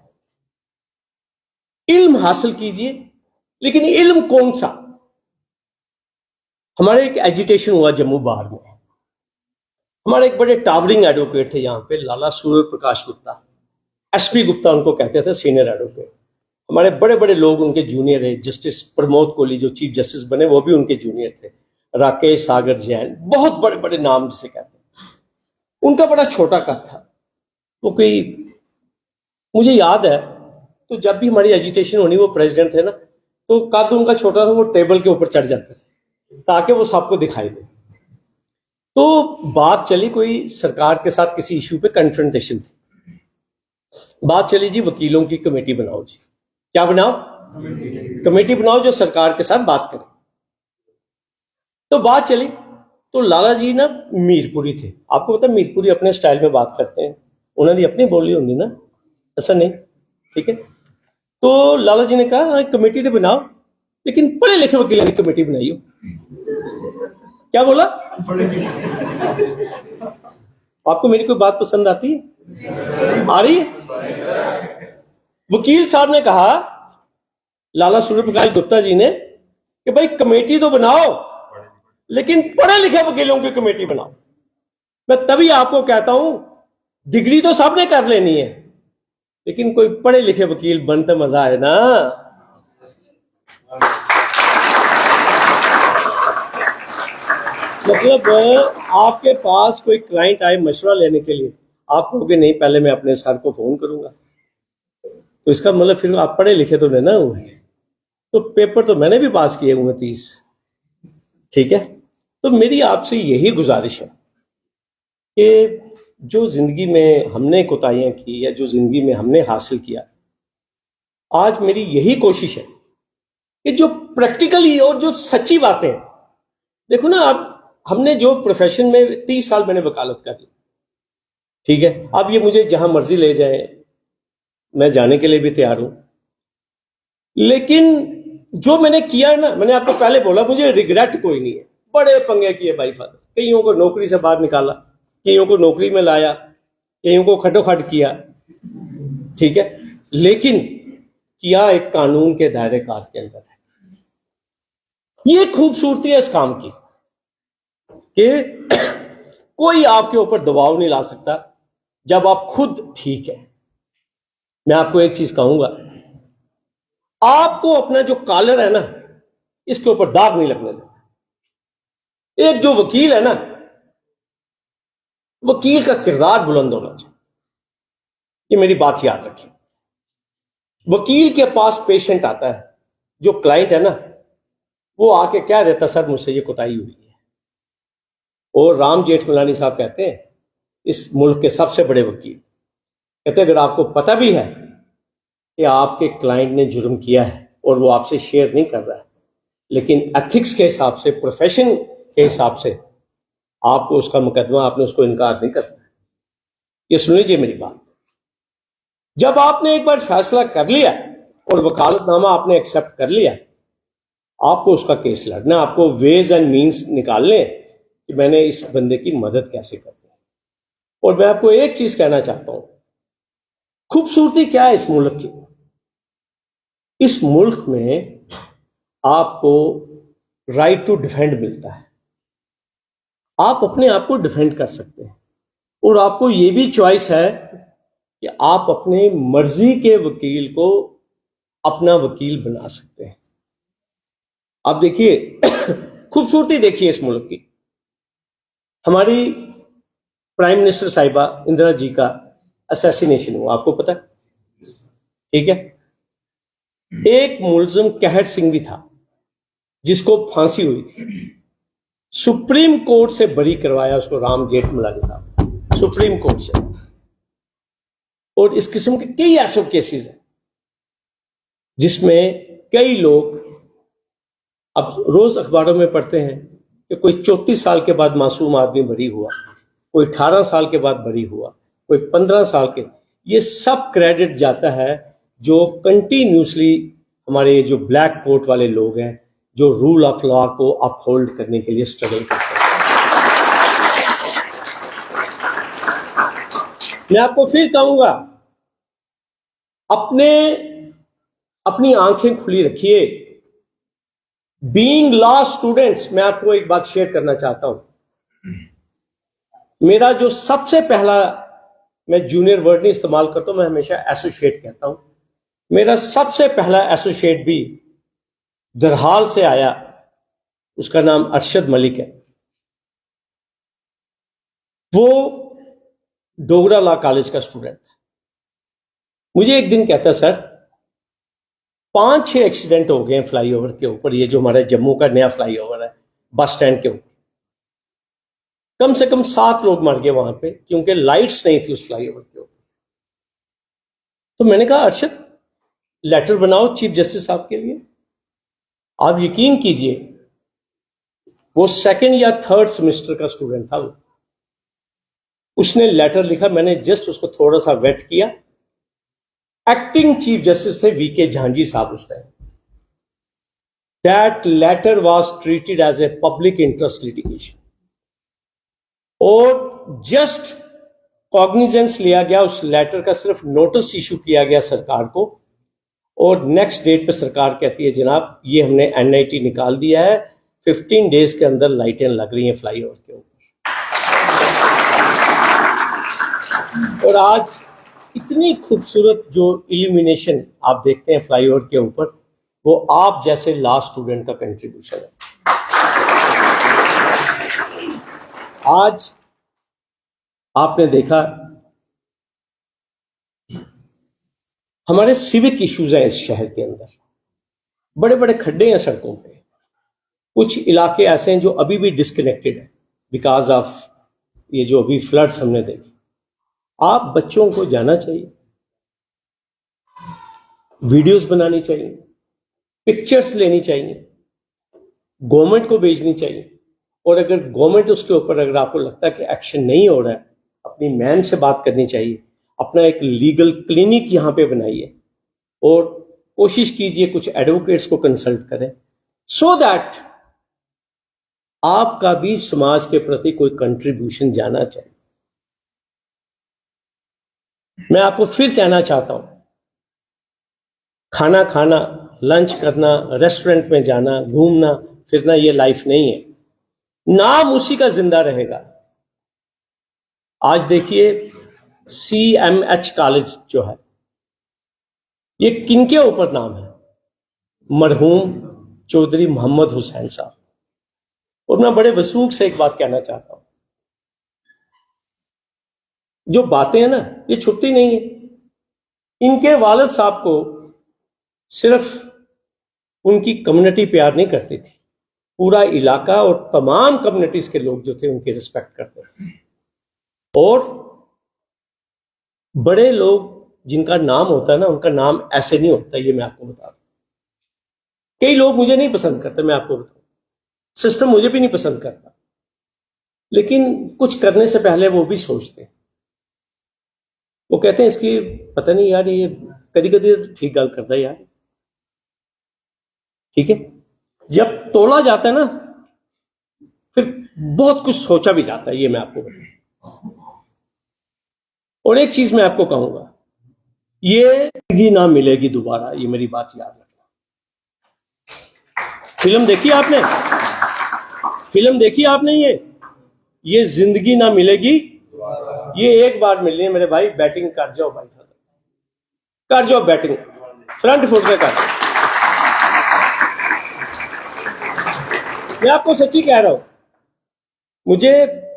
इल्म हासिल कीजिए, लेकिन इल्म कौन सा? हमारे एक एजिटेशन हुआ जम्मू बार में, हमारे एक बड़े टावरिंग एडवोकेट थे यहां पे, लाला सूर्य प्रकाश गुप्ता, एसपी गुप्ता उनको कहते थे, सीनियर एडवोकेट। हमारे बड़े बड़े लोग उनके जूनियर है, जस्टिस प्रमोद कोहली जो चीफ जस्टिस बने वो भी उनके जूनियर थे, राकेश सागर जैन, बहुत बड़े बड़े नाम जिसे कहते हैं। उनका बड़ा छोटा कद था, वो कोई, मुझे याद है, तो जब भी हमारी एजिटेशन होनी, वो प्रेसिडेंट थे ना, तो कद उनका छोटा था, वो टेबल के ऊपर चढ़ जाते थे ताकि वो सबको दिखाई दे। तो बात चली कोई सरकार के साथ किसी इश्यू पे कन्फ्रंटेशन थी, बात चली जी वकीलों की कमेटी बनाओ जी। क्या बनाओ? कमेटी बनाओ जो सरकार के साथ बात करे। तो बात चली, तो लाला जी ना मीरपुरी थे, आपको पता मीरपुरी अपने स्टाइल में बात करते हैं, उन्होंने अपनी बोली होंगी ना, ऐसा नहीं, ठीक है। तो लाला जी ने कहा कमेटी तो बनाओ, लेकिन पढ़े लिखे वकीलों की कमेटी बनाइयो। क्या बोला? आपको मेरी कोई बात पसंद आती है? आ रही है? वकील साहब ने कहा, लाला सूर्य प्रकाश गुप्ता जी ने, कि भाई कमेटी तो बनाओ, लेकिन पढ़े लिखे वकीलों की कमेटी बनाओ। मैं तभी आपको कहता हूं, डिग्री तो सबने कर लेनी है, लेकिन कोई पढ़े लिखे वकील बनते मजा आए ना। मतलब आपके पास कोई क्लाइंट आए मशवरा लेने के लिए, आप कहोगे नहीं पहले मैं अपने सर को फोन करूंगा, तो इसका मतलब फिर आप पढ़े लिखे तो नहीं ना हुए। तो पेपर तो मैंने भी पास किए हुए 30, ठीक है। तो मेरी आपसे यही गुजारिश है कि जो जिंदगी में हमने कोताहियां की, या जो जिंदगी में हमने हासिल किया, आज मेरी यही कोशिश है कि जो प्रैक्टिकली और जो सच्ची बातें, देखो ना, अब हमने जो प्रोफेशन में 30 साल मैंने वकालत कर ली, ठीक है, अब ये मुझे जहां मर्जी ले जाए, मैं जाने के लिए भी तैयार हूं, लेकिन जो मैंने किया है ना, मैंने आपको पहले बोला, मुझे रिग्रेट कोई नहीं है। बड़े पंगे किए भाई फादर, कईयों को नौकरी से बाहर निकाला, कईयों को नौकरी में लाया, कईयों को खटोखट किया, ठीक है, लेकिन किया एक कानून के दायरे कार के अंदर है। ये खूबसूरती है इस काम की कि कोई आपके ऊपर दबाव नहीं ला सकता जब आप खुद ठीक है। मैं आपको एक चीज कहूंगा, आपको अपना जो कॉलर है ना, इसके ऊपर दाग नहीं लगने देना। एक जो वकील है ना, वकील का किरदार बुलंद होना चाहिए, ये मेरी बात याद रखिए। वकील के पास पेशेंट आता है, जो क्लाइंट है ना, वो आके क्या देता, सर मुझसे ये कोताही हुई है। और राम जेठमलानी साहब कहते हैं, इस मुल्क के सबसे बड़े वकील, कहते हैं अगर आपको पता भी है कि आपके क्लाइंट ने जुर्म किया है और वो आपसे शेयर नहीं कर रहा है, लेकिन एथिक्स के हिसाब से, प्रोफेशन के हिसाब से आपको उसका मुकदमा, आपने उसको इनकार नहीं करना है। ये सुन लीजिए मेरी बात, जब आपने एक बार फैसला कर लिया और वकालतनामा आपने एक्सेप्ट कर लिया, आपको उसका केस लड़ना, आपको वेज एंड मीन्स निकालने कि मैंने इस बंदे की मदद कैसे करनी है। और मैं आपको एक चीज कहना चाहता हूं, खूबसूरती क्या है इस मुल्क की? इस मुल्क में आपको राइट टू डिफेंड मिलता है, आप अपने आप को डिफेंड कर सकते हैं, और आपको यह भी चॉइस है कि आप अपने मर्जी के वकील को अपना वकील बना सकते हैं। आप देखिए, खूबसूरती देखिए इस मुल्क की। हमारी प्राइम मिनिस्टर साहिबा इंदिरा जी का असैसिनेशन हुआ, आपको पता है, ठीक है। एक मुलजिम कहर सिंह भी था जिसको फांसी हुई थी। सुप्रीम कोर्ट से बरी करवाया उसको राम जेठमलानी साहब, सुप्रीम कोर्ट से। और इस किस्म के कई ऐसे केसेस हैं जिसमें कई लोग अब रोज अखबारों में पढ़ते हैं कि कोई 34 साल के बाद मासूम आदमी बरी हुआ, कोई 18 साल के बाद बरी हुआ, कोई 15 साल के। ये सब क्रेडिट जाता है जो कंटिन्यूसली हमारे जो ब्लैक कोट वाले लोग हैं, जो रूल ऑफ लॉ को अपहोल्ड करने के लिए स्ट्रगल करते हैं। मैं आपको फिर कहूंगा, अपनी आंखें खुली रखिए। बीइंग लॉ स्टूडेंट्स, मैं आपको एक बात शेयर करना चाहता हूं। मेरा जो सबसे पहला, मैं जूनियर वर्ड नहीं इस्तेमाल करता हूं, मैं हमेशा एसोसिएट कहता हूं। मेरा सबसे पहला एसोसिएट भी दरहाल से आया, उसका नाम अरशद मलिक है। वो डोगरा लॉ कॉलेज का स्टूडेंट था। मुझे एक दिन कहता, सर 5-6 एक्सीडेंट हो गए हैं फ्लाईओवर के ऊपर, ये जो हमारा जम्मू का नया फ्लाईओवर है बस स्टैंड के ऊपर, कम से कम 7 लोग मर गए वहां पे क्योंकि लाइट्स नहीं थी उस फ्लाईओवर के ऊपर। तो मैंने कहा, अरशद लेटर बनाओ चीफ जस्टिस साहब के लिए। आप यकीन कीजिए, वो 2nd या 3rd सेमेस्टर का स्टूडेंट था। वो उसने लेटर लिखा, मैंने जस्ट उसको थोड़ा सा वेट किया। एक्टिंग चीफ जस्टिस थे वीके झांझी साहब उस time. That letter was treated as a public interest litigation और जस्ट कॉग्निजेंस लिया गया उस लेटर का, सिर्फ नोटिस इशू किया गया सरकार को। और नेक्स्ट डेट पे सरकार कहती है, जनाब ये हमने एनआईटी निकाल दिया है, 15 डेज के अंदर लाइटें लग रही हैं फ्लाईओवर के ऊपर। और आज इतनी खूबसूरत जो इल्यूमिनेशन आप देखते हैं फ्लाईओवर के ऊपर, वो आप जैसे लॉ स्टूडेंट का कंट्रीब्यूशन है। आज आपने देखा हमारे सिविक इश्यूज हैं इस शहर के अंदर, बड़े बड़े खड्डे हैं सड़कों पे। कुछ इलाके ऐसे हैं जो अभी भी डिस्कनेक्टेड है बिकॉज ऑफ ये जो अभी फ्लड्स हमने देखे। आप बच्चों को जाना चाहिए, वीडियोस बनानी चाहिए, पिक्चर्स लेनी चाहिए, गवर्नमेंट को भेजनी चाहिए। और अगर गवर्नमेंट उसके ऊपर, अगर आपको लगता है कि एक्शन नहीं हो रहा है, अपनी मैन से बात करनी चाहिए। अपना एक लीगल क्लिनिक यहां पे बनाइए और कोशिश कीजिए कुछ एडवोकेट्स को कंसल्ट करें, सो दैट आपका भी समाज के प्रति कोई कंट्रीब्यूशन जाना चाहिए। मैं आपको फिर कहना चाहता हूं, खाना खाना, लंच करना, रेस्टोरेंट में जाना, घूमना फिरना, ये लाइफ नहीं है। नाम उसी का जिंदा रहेगा। आज देखिए CMH कॉलेज जो है, ये किनके ऊपर नाम है? मरहूम चौधरी मोहम्मद हुसैन साहब। और मैं बड़े वसूख से एक बात कहना चाहता हूं, जो बातें हैं ना, ये छुपती नहीं है। इनके वालिद साहब को सिर्फ उनकी कम्युनिटी प्यार नहीं करती थी, पूरा इलाका और तमाम कम्युनिटीज के लोग जो थे उनकी रिस्पेक्ट करते थे। और बड़े लोग जिनका नाम होता है ना, उनका नाम ऐसे नहीं होता, ये मैं आपको बता दूं। कई लोग मुझे नहीं पसंद करते, मैं आपको बताऊं, सिस्टम मुझे भी नहीं पसंद करता, लेकिन कुछ करने से पहले वो भी सोचते हैं। वो कहते हैं इसकी पता नहीं यार, ये कभी कभी ठीक गल करता है यार, ठीक है। जब तोला जाता है ना, फिर बहुत कुछ सोचा भी जाता है, ये मैं आपको बताऊं। और एक चीज मैं आपको कहूंगा, ये जिंदगी ना मिलेगी दोबारा, ये मेरी बात याद रखना। फिल्म देखी आपने? फिल्म देखी आपने? ये जिंदगी ना मिलेगी, ये एक बार मिलनी है मेरे भाई। बैटिंग कर जाओ भाई, कर जाओ बैटिंग, फ्रंट फुट से कर। मैं आपको सच्ची कह रहा हूं, मुझे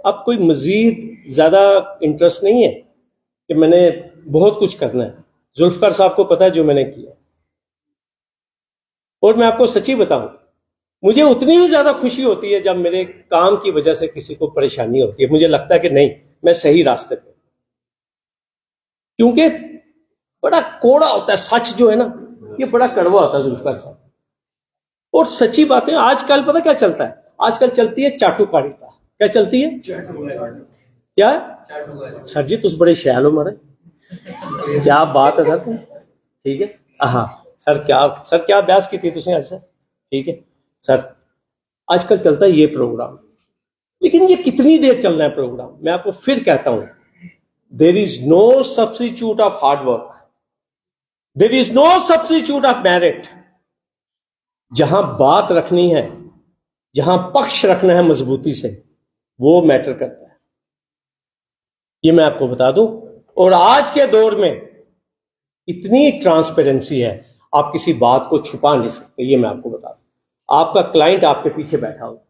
अब कोई मजीद ज्यादा इंटरेस्ट नहीं है कि मैंने बहुत कुछ करना है। जुल्फकार साहब को पता है जो मैंने किया। और मैं आपको सच्ची बताऊं, मुझे उतनी ही ज्यादा खुशी होती है जब मेरे काम की वजह से किसी को परेशानी होती है। मुझे लगता है कि नहीं, मैं सही रास्ते पे, क्योंकि बड़ा कोड़ा होता है सच जो है ना, ये बड़ा कड़वा होता है जुल्फकार साहब। और सच्ची बात है, आजकल पता क्या चलता है? आजकल चलती है चाटुकारिता। क्या चलती है? क्या सर जी, तुम बड़े शैल हो मारे, क्या बात है सर। ठीक है, हाँ सर, क्या अभ्यास की थी तुमने आज सर? ठीक है सर, आजकल चलता है ये प्रोग्राम, लेकिन ये कितनी देर चलना है प्रोग्राम? मैं आपको फिर कहता हूं, there is no substitute of hard work, there is no substitute of merit. जहां बात रखनी है, जहां पक्ष रखना है मजबूती से, वो मैटर करता है, ये मैं आपको बता दूं। और आज के दौर में इतनी ट्रांसपेरेंसी है, आप किसी बात को छुपा नहीं सकते, ये मैं आपको बता दूं। आपका क्लाइंट आपके पीछे बैठा होता,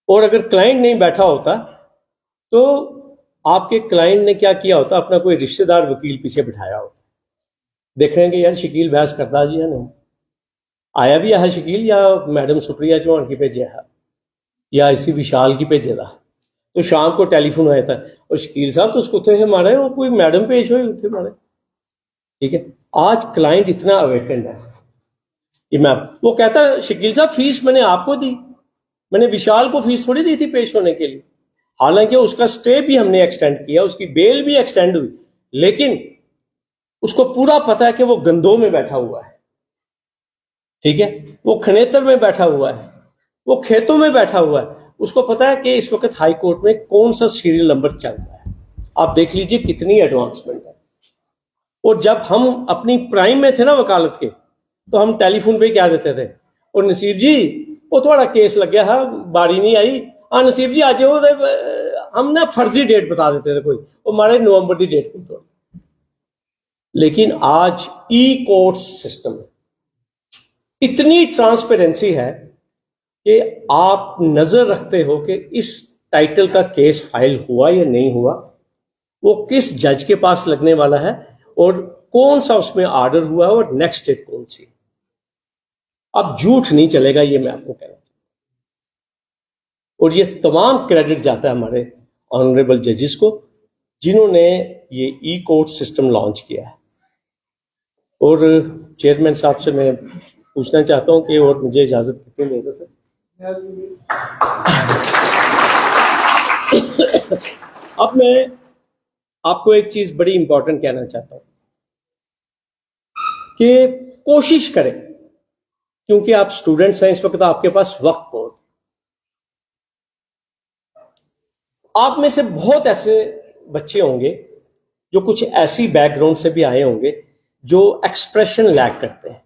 और अगर क्लाइंट नहीं बैठा होता तो आपके क्लाइंट ने क्या किया होता? अपना कोई रिश्तेदार वकील पीछे बिठाया होता। देखेंगे यार शकील बहस करता जी है नहीं, आया भी है शकील, या मैडम सुप्रिया चौहान की भेजे है, या इसी विशाल की भेजे था। तो शाम को टेलीफोन आया था, और शकील साहब तो उसको थे मारे, वो कोई मैडम पेश हुई उठे मारे। ठीक है, आज क्लाइंट इतना अवेकेंड है, ये मैं, वो कहता है शकील साहब फीस मैंने आपको दी, मैंने विशाल को फीस थोड़ी दी थी पेश होने के लिए। हालांकि उसका स्टे भी हमने एक्सटेंड किया, उसकी बेल भी एक्सटेंड हुई, लेकिन उसको पूरा पता है कि वो गंदों में बैठा हुआ है। ठीक है, वो खनेतर में बैठा हुआ है, वो खेतों में बैठा हुआ है, उसको पता है कि इस वक्त हाई कोर्ट में कौन सा सीरियल नंबर चल रहा है। आप देख लीजिए कितनी एडवांसमेंट है। और जब हम अपनी प्राइम में थे ना वकालत के, तो हम टेलीफोन पे क्या देते थे, और नसीब जी वो थोड़ा केस लग गया है, बारी नहीं आई, हाँ नसीब जी आज वो हम ना फर्जी डेट बता देते थे, कोई वो हमारे नवंबर की डेट को तो। लेकिन आज ई कोर्ट सिस्टम है, इतनी ट्रांसपेरेंसी है कि आप नजर रखते हो कि इस टाइटल का केस फाइल हुआ या नहीं हुआ, वो किस जज के पास लगने वाला है, और कौन सा उसमें ऑर्डर हुआ है, और नेक्स्ट डेट कौन सी। अब झूठ नहीं चलेगा, ये मैं आपको कहना चाहता हूं। और ये तमाम क्रेडिट जाता है हमारे ऑनरेबल जजेस को, जिन्होंने ये ई कोर्ट सिस्टम लॉन्च किया है। और चेयरमैन साहब से मैं पूछना चाहता हूं कि और मुझे इजाजत कितनी देर से। अब मैं आपको एक चीज बड़ी इंपॉर्टेंट कहना चाहता हूं कि कोशिश करें, क्योंकि आप स्टूडेंट्स हैं, इस वक्त आपके पास वक्त बहुत, आप में से बहुत ऐसे बच्चे होंगे जो कुछ ऐसी बैकग्राउंड से भी आए होंगे जो एक्सप्रेशन लैक करते हैं,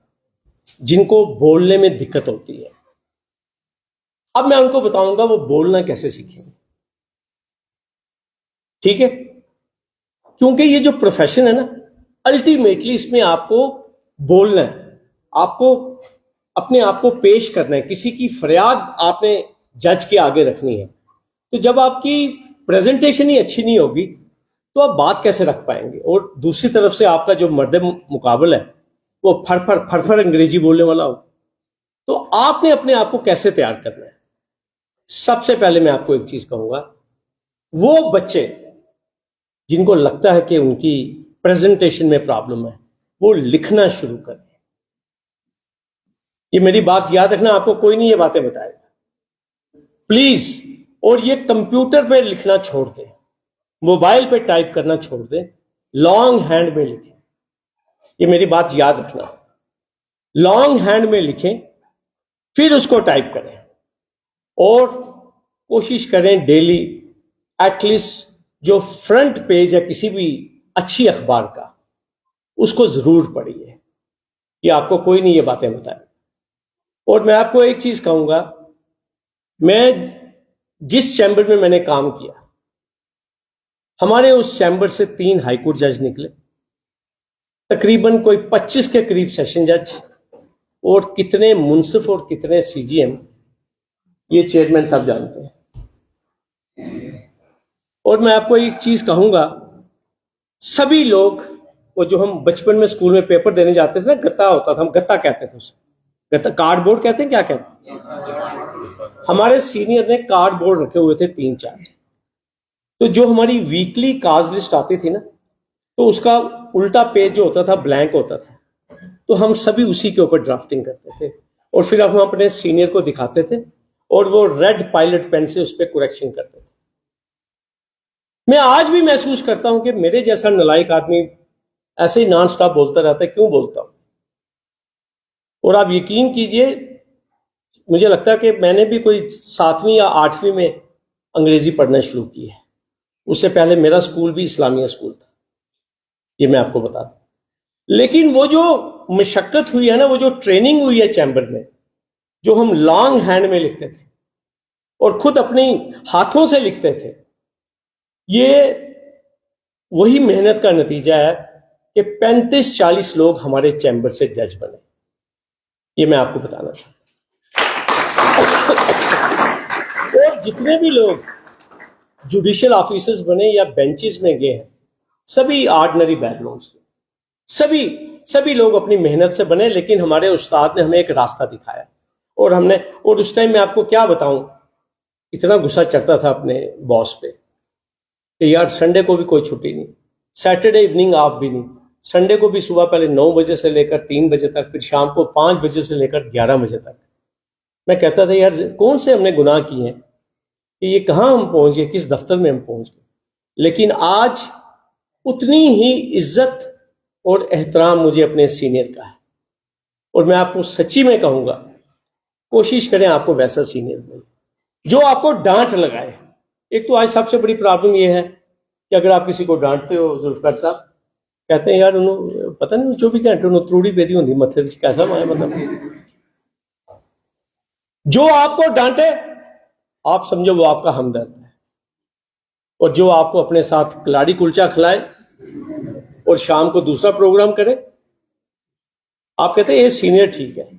जिनको बोलने में दिक्कत होती है। अब मैं उनको बताऊंगा वो बोलना कैसे सीखेंगे। ठीक है, क्योंकि ये जो प्रोफेशन है ना, अल्टीमेटली इसमें आपको बोलना है, आपको अपने आप को पेश करना है, किसी की फरियाद आपने जज के आगे रखनी है। तो जब आपकी प्रेजेंटेशन ही अच्छी नहीं होगी तो आप बात कैसे रख पाएंगे? और दूसरी तरफ से आपका जो मर्द मुकाबल है वो फरफर अंग्रेजी बोलने वाला हो, तो आपने अपने आप को कैसे तैयार करना है? सबसे पहले मैं आपको एक चीज कहूंगा, वो बच्चे जिनको लगता है कि उनकी प्रेजेंटेशन में प्रॉब्लम है, वो लिखना शुरू करें। ये मेरी बात याद रखना, आपको कोई नहीं ये बातें बताएगा, प्लीज। और ये कंप्यूटर पे लिखना छोड़ दें, मोबाइल पे टाइप करना छोड़ दें, लॉन्ग हैंड में लिखें। ये मेरी बात याद रखना, लॉन्ग हैंड में लिखें, फिर उसको टाइप करें, और कोशिश करें डेली एटलीस्ट जो फ्रंट पेज है किसी भी अच्छी अखबार का, उसको जरूर पढ़िए। ये आपको कोई नहीं ये बातें बताए। और मैं आपको एक चीज कहूंगा, मैं जिस चैम्बर में मैंने काम किया, हमारे उस चैम्बर से 3 हाईकोर्ट जज निकले, तकरीबन कोई 25 के करीब सेशन जज, और कितने मुंसिफ और कितने सीजीएम, ये चेयरमैन साहब जानते हैं। और मैं आपको एक चीज कहूंगा, सभी लोग वो जो हम बचपन में स्कूल में पेपर देने जाते थे ना, गत्ता होता था, हम गत्ता कहते थे उसे, गत्ता कार्डबोर्ड कहते हैं, क्या कहते हैं? हमारे सीनियर ने कार्डबोर्ड रखे हुए थे 3-4। तो जो हमारी वीकली काज लिस्ट आती थी ना, तो उसका उल्टा पेज जो होता था ब्लैंक होता था, तो हम सभी उसी के ऊपर ड्राफ्टिंग करते थे और फिर हम अपने सीनियर को दिखाते थे और वो रेड पायलट पेन से उस पर करेक्शन करते थे। मैं आज भी महसूस करता हूं कि मेरे जैसा नालायक आदमी ऐसे ही नॉन स्टॉप बोलता रहता है, क्यों बोलता हूं? और आप यकीन कीजिए, मुझे लगता है कि मैंने भी कोई 7वीं या 8वीं में अंग्रेजी पढ़ना शुरू की है। उससे पहले मेरा स्कूल भी इस्लामिया स्कूल था, ये मैं आपको बता दूं। लेकिन वो जो मशक्कत हुई है ना, वो जो ट्रेनिंग हुई है चैम्बर में, जो हम लॉन्ग हैंड में लिखते थे और खुद अपने हाथों से लिखते थे, ये वही मेहनत का नतीजा है कि 35-40 लोग हमारे चैम्बर से जज बने। ये मैं आपको बताना चाहता हूं। और जितने भी लोग जुडिशियल ऑफिसर्स बने या बेंचेस में गए हैं, सभी ऑर्डिनरी बैकग्राउंड्स के, सभी लोग अपनी मेहनत से बने, लेकिन हमारे उस्ताद ने हमें एक रास्ता दिखाया। और उस टाइम मैं आपको क्या बताऊं, इतना गुस्सा चढ़ता था अपने बॉस पे कि यार संडे को भी कोई छुट्टी नहीं, सैटरडे इवनिंग ऑफ भी नहीं, संडे को भी सुबह पहले 9 बजे से लेकर 3 बजे तक, फिर शाम को 5 बजे से लेकर 11 बजे तक। मैं कहता था यार कौन से हमने गुनाह किए हैं कि ये कहां हम पहुंच गए, किस दफ्तर में हम पहुंच गए। लेकिन आज उतनी ही इज्जत और एहतराम मुझे अपने सीनियर का है, और मैं आपको सच्ची में कहूंगा, कोशिश करें आपको वैसा सीनियर मिले जो आपको डांट लगाए। एक तो आज सबसे बड़ी प्रॉब्लम यह है कि अगर आप किसी को डांटते हो, जुल्फकार साहब कहते हैं यार उन्होंने पता नहीं 24 घंटे उन्होंने त्रूड़ी बेदी होंगी मथे, कैसा माया, मतलब जो आपको डांटे आप समझो वो आपका हमदर्द है, और जो आपको अपने साथ कलाड़ी कुलचा खिलाए और शाम को दूसरा प्रोग्राम करे, आप कहते हैं ये सीनियर ठीक है।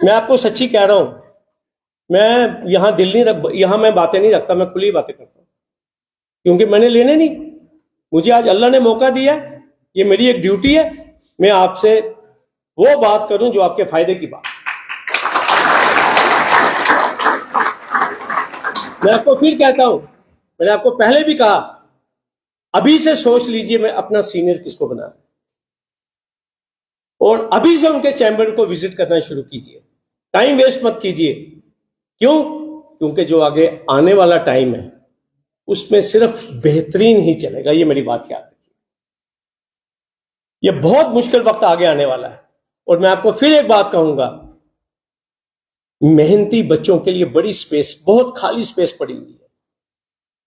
मैं आपको सच्ची कह रहा हूं, मैं यहां दिल नहीं रख, यहां मैं बातें नहीं रखता, मैं खुली बातें करता हूं, क्योंकि मैंने लेने नहीं। मुझे आज अल्लाह ने मौका दिया, ये मेरी एक ड्यूटी है, मैं आपसे वो बात करूं जो आपके फायदे की बात। मैं आपको फिर कहता हूं, मैंने आपको पहले भी कहा, अभी से सोच लीजिए मैं अपना सीनियर किसको बना, और अभी से उनके चैम्बर को विजिट करना शुरू कीजिए, टाइम वेस्ट मत कीजिए। क्यों? क्योंकि जो आगे आने वाला टाइम है उसमें सिर्फ बेहतरीन ही चलेगा, ये मेरी बात याद रखिए। ये बहुत मुश्किल वक्त आगे आने वाला है, और मैं आपको फिर एक बात कहूंगा, मेहनती बच्चों के लिए बड़ी स्पेस, बहुत खाली स्पेस पड़ी हुई है।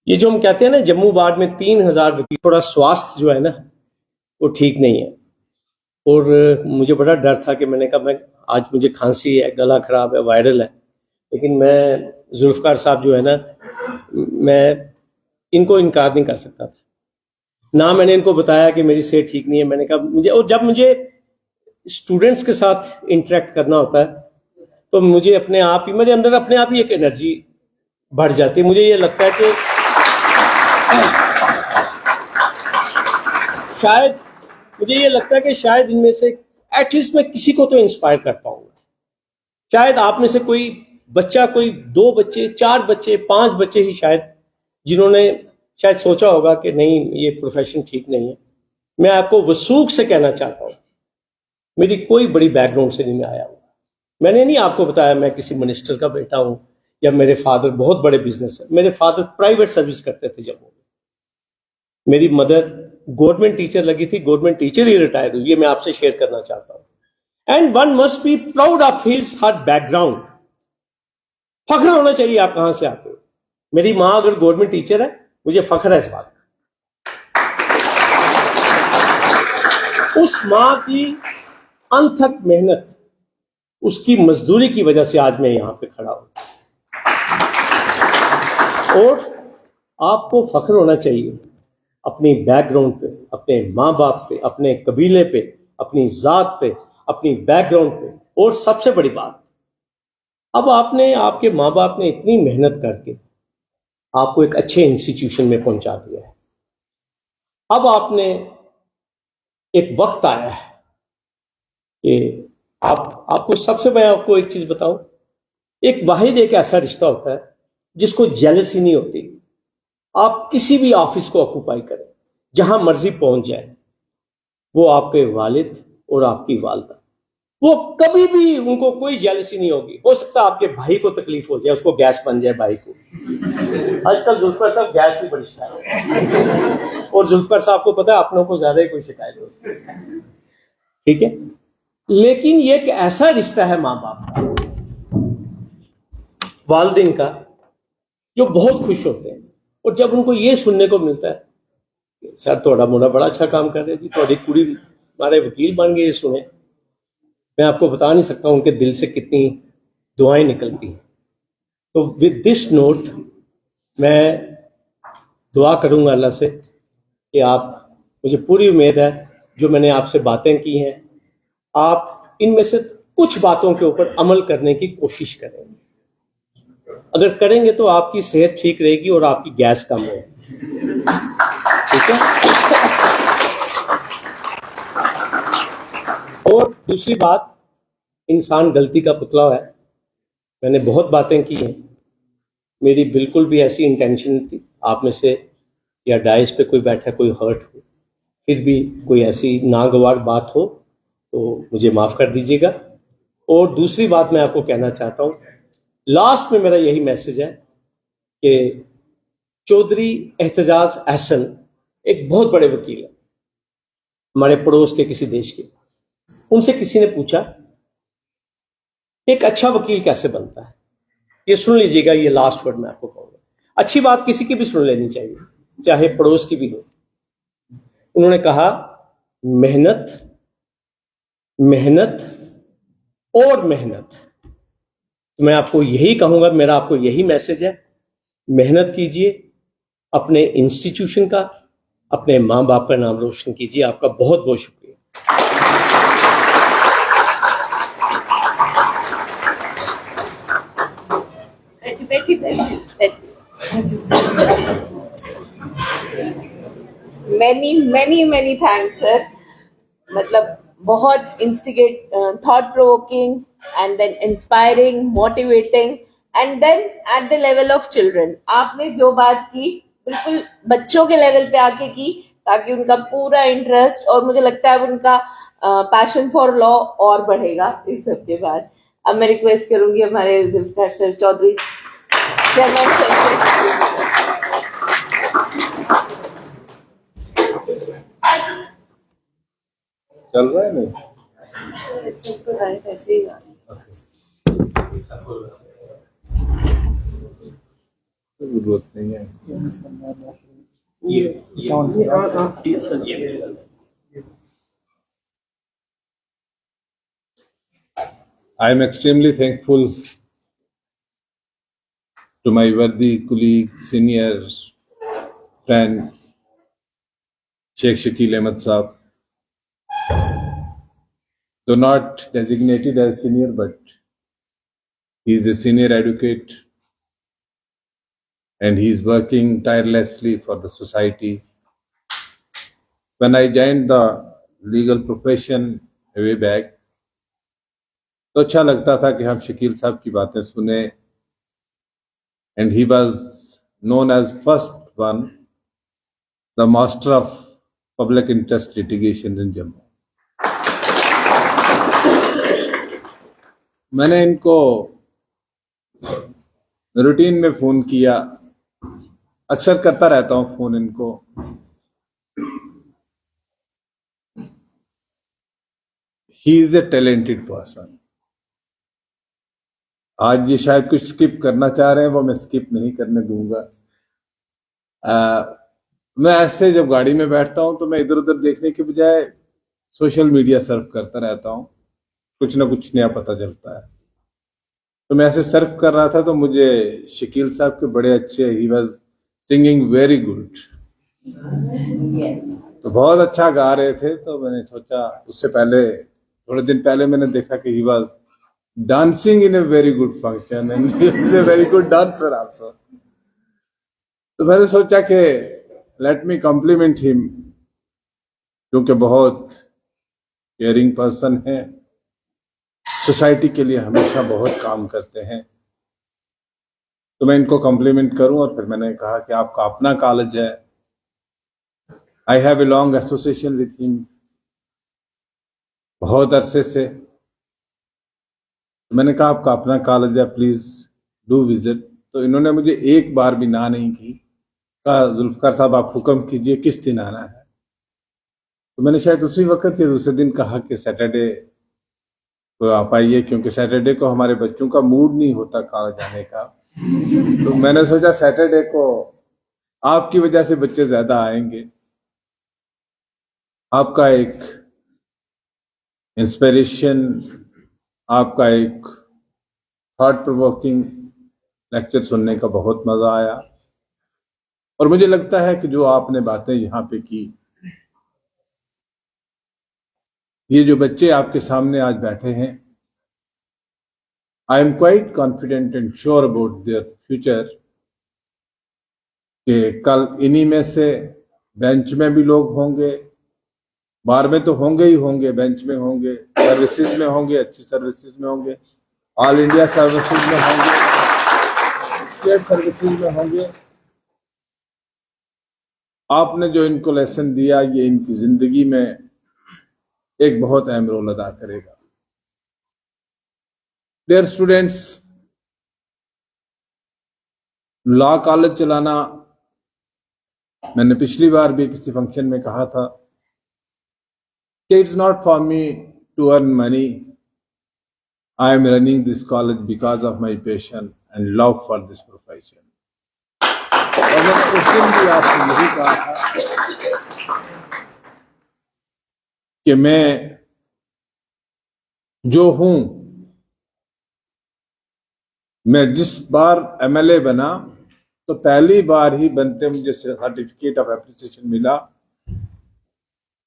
ये जो हम कहते हैं ना जम्मू बाढ़ में 3000 वकील, थोड़ा स्वास्थ्य जो है ना वो ठीक नहीं है, और मुझे बड़ा डर था कि मैंने कहा मैं आज मुझे खांसी है, गला खराब है, वायरल है, लेकिन मैं जुल्फकार साहब जो है ना, मैं इनको इनकार नहीं कर सकता था ना। मैंने इनको बताया कि मेरी सेहत ठीक नहीं है, मैंने कहा मुझे, और जब मुझे स्टूडेंट्स के साथ इंटरेक्ट करना होता है तो मुझे अपने आप ही, मेरे अंदर अपने आप ही एक एनर्जी बढ़ जाती है। मुझे ये लगता है कि शायद इनमें से एटलीस्ट मैं किसी को तो इंस्पायर कर पाऊंगा। शायद आप में से कोई बच्चा, कोई 2 बच्चे, 4 बच्चे, 5 बच्चे ही शायद, जिन्होंने शायद सोचा होगा कि नहीं ये प्रोफेशन ठीक नहीं है। मैं आपको वसूख से कहना चाहता हूं, मेरी कोई बड़ी बैकग्राउंड से नहीं मैं आया हूं। मैंने नहीं आपको बताया मैं किसी मिनिस्टर का बेटा हूं, या मेरे फादर बहुत बड़े बिजनेस है। मेरे फादर प्राइवेट सर्विस करते थे जम्मू में, मेरी मदर गवर्नमेंट टीचर लगी थी, गवर्नमेंट टीचर ही रिटायर हुई। ये मैं आपसे शेयर करना चाहता हूं। And one must be proud of his her background. फख्र होना चाहिए आप कहां से आते हो। मेरी मां अगर गवर्नमेंट टीचर है, मुझे फख्र है इस बात का। उस मां की अनथक मेहनत, उसकी मजदूरी की वजह से आज मैं यहां पे खड़ा हूं, और आपको फख्र होना चाहिए अपनी बैकग्राउंड पे, अपने मां बाप पे, अपने कबीले पे, अपनी जात पे, अपनी बैकग्राउंड पे। और सबसे बड़ी बात, अब आपके मां बाप ने इतनी मेहनत करके आपको एक अच्छे इंस्टीट्यूशन में पहुंचा दिया है। अब आपने एक वक्त आया है कि आपको सबसे मैं आपको एक चीज बताऊं, एक वाहिद एक ऐसा रिश्ता होता है जिसको जेलसी नहीं होती। आप किसी भी ऑफिस को ऑक्यूपाई करें, जहां मर्जी पहुंच जाए, वो आपके वालिद और आपकी वालदा, वो कभी भी उनको कोई जेलसी नहीं होगी। हो सकता है आपके भाई को तकलीफ हो जाए, उसको गैस बन जाए भाई को। आजकल जुल्फर साहब गैस की बड़ी शिकायत, और जुल्फर साहब को पता है अपनों को ज्यादा ही कोई शिकायत होती है, ठीक है। लेकिन ये एक ऐसा रिश्ता है मां बाप का, वालिदैन का, जो बहुत खुश होते हैं। और जब उनको ये सुनने को मिलता है कि सर थोड़ा मोड़ा बड़ा अच्छा काम कर रहे जी, थोड़ी कुड़ी हमारे वकील बन गए, सुने, मैं आपको बता नहीं सकता उनके दिल से कितनी दुआएं निकलती हैं। तो विद दिस नोट मैं दुआ करूंगा अल्लाह से कि आप, मुझे पूरी उम्मीद है जो मैंने आपसे बातें की हैं, आप इनमें से कुछ बातों के ऊपर अमल करने की कोशिश करेंगे। अगर करेंगे तो आपकी सेहत ठीक रहेगी और आपकी गैस कम होगी, ठीक है। और दूसरी बात, इंसान गलती का पुतला है। मैंने बहुत बातें की हैं, मेरी बिल्कुल भी ऐसी इंटेंशन नहीं थी आप में से या डाइस पे कोई बैठा कोई हर्ट हो, फिर भी कोई ऐसी नागवार बात हो तो मुझे माफ कर दीजिएगा। और दूसरी बात मैं आपको कहना चाहता हूं, लास्ट में मेरा यही मैसेज है कि चौधरी एहतजाज अहसन एक बहुत बड़े वकील है, हमारे पड़ोस के किसी देश के। उनसे किसी ने पूछा एक अच्छा वकील कैसे बनता है, ये सुन लीजिएगा, ये लास्ट वर्ड मैं आपको कहूंगा। अच्छी बात किसी की भी सुन लेनी चाहिए, चाहे पड़ोस की भी हो। उन्होंने कहा मेहनत, मेहनत और मेहनत। तो मैं आपको यही कहूंगा, मेरा आपको यही मैसेज है, मेहनत कीजिए, अपने इंस्टीट्यूशन का, अपने मां बाप का नाम रोशन कीजिए। आपका बहुत बहुत शुक्रिया। many thanks sir. मतलब बहुत instigate, thought provoking and then inspiring, motivating and then at the level of children. आपने जो बात की बिल्कुल बच्चों के लेवल पे आके की, ताकि उनका पूरा इंटरेस्ट और मुझे लगता है उनका पैशन फॉर लॉ और बढ़ेगा इस सब के बाद। अब मैं रिक्वेस्ट करूंगी हमारे Zulfikar sir Chaudhary chairman sir चल रहा है नहीं ऐसे ही जरूरत नहीं है। I am extremely thankful to my worthy colleague, senior friend, Sheikh Shakil Ahmed Saab. Though not designated as senior, but he is a senior advocate and he is working tirelessly for the society. When I joined the legal profession way back, तो अच्छा लगता था कि हम शकील साहब की बातें सुने, and he was known as first one, the master of public interest litigation in Jammu. मैंने इनको रूटीन में फोन किया, अक्सर करता रहता हूं फोन इनको। He is a talented person. आज ये शायद कुछ स्किप करना चाह रहे हैं, वो मैं स्किप नहीं करने दूंगा। मैं ऐसे जब गाड़ी में बैठता हूं तो मैं इधर उधर देखने के बजाय सोशल मीडिया सर्फ करता रहता हूं, कुछ ना कुछ नया पता चलता है। तो मैं ऐसे सर्फ कर रहा था तो मुझे शकील साहब के बड़े अच्छे, he was singing very good, तो बहुत अच्छा गा रहे थे। तो मैंने सोचा, उससे पहले थोड़े दिन पहले मैंने देखा कि he was dancing in A very good function and he is a very good dancer also. तो मैंने सोचा कि लेट मी कॉम्प्लीमेंट हिम क्योंकि बहुत केयरिंग पर्सन हैं, सोसाइटी के लिए हमेशा बहुत काम करते हैं। तो मैं इनको कॉम्प्लीमेंट करूं और फिर मैंने कहा कि आपका अपना कॉलेज है, I have a long association with him, बहुत अरसे से। तो मैंने कहा आपका अपना कॉलेज है, प्लीज डू विजिट। तो इन्होंने मुझे एक बार भी ना नहीं की, कहा जुल्फकार साहब आप हुक्म कीजिए किस दिन आना है। तो मैंने शायद उसी वक्त या दूसरे दिन कहा कि सैटरडे को आप आइए, क्योंकि सैटरडे को हमारे बच्चों का मूड नहीं होता कॉलेज आने का। तो मैंने सोचा सैटरडे को आपकी वजह से बच्चे ज्यादा आएंगे, आपका एक इंस्पिरेशन, आपका एक थॉट प्रोवोकिंग लेक्चर सुनने का बहुत मजा आया। और मुझे लगता है कि जो आपने बातें यहाँ पे की, ये जो बच्चे आपके सामने आज बैठे हैं, I am quite confident and sure about their future, कि कल इन्हीं में से बेंच में भी लोग होंगे, बार में तो होंगे ही होंगे, बेंच में होंगे, सर्विसेज में होंगे, अच्छी सर्विसेज में होंगे, ऑल इंडिया सर्विसेज में होंगे, स्टेट सर्विसेज में होंगे। आपने जो इनको लेसन दिया, ये इनकी जिंदगी में एक बहुत अहम रोल अदा करेगा। डियर स्टूडेंट्स, लॉ कॉलेज चलाना, मैंने पिछली बार भी किसी फंक्शन में कहा था कि it's not for me to earn money, I am running this college because of my passion and love for this profession. और मैंने उस दिन भी आपसे यही कहा था कि मैं जो हूं, मैं जिस बार एमएलए बना तो पहली बार ही बनते मुझे सर्टिफिकेट ऑफ एप्रिसिएशन मिला,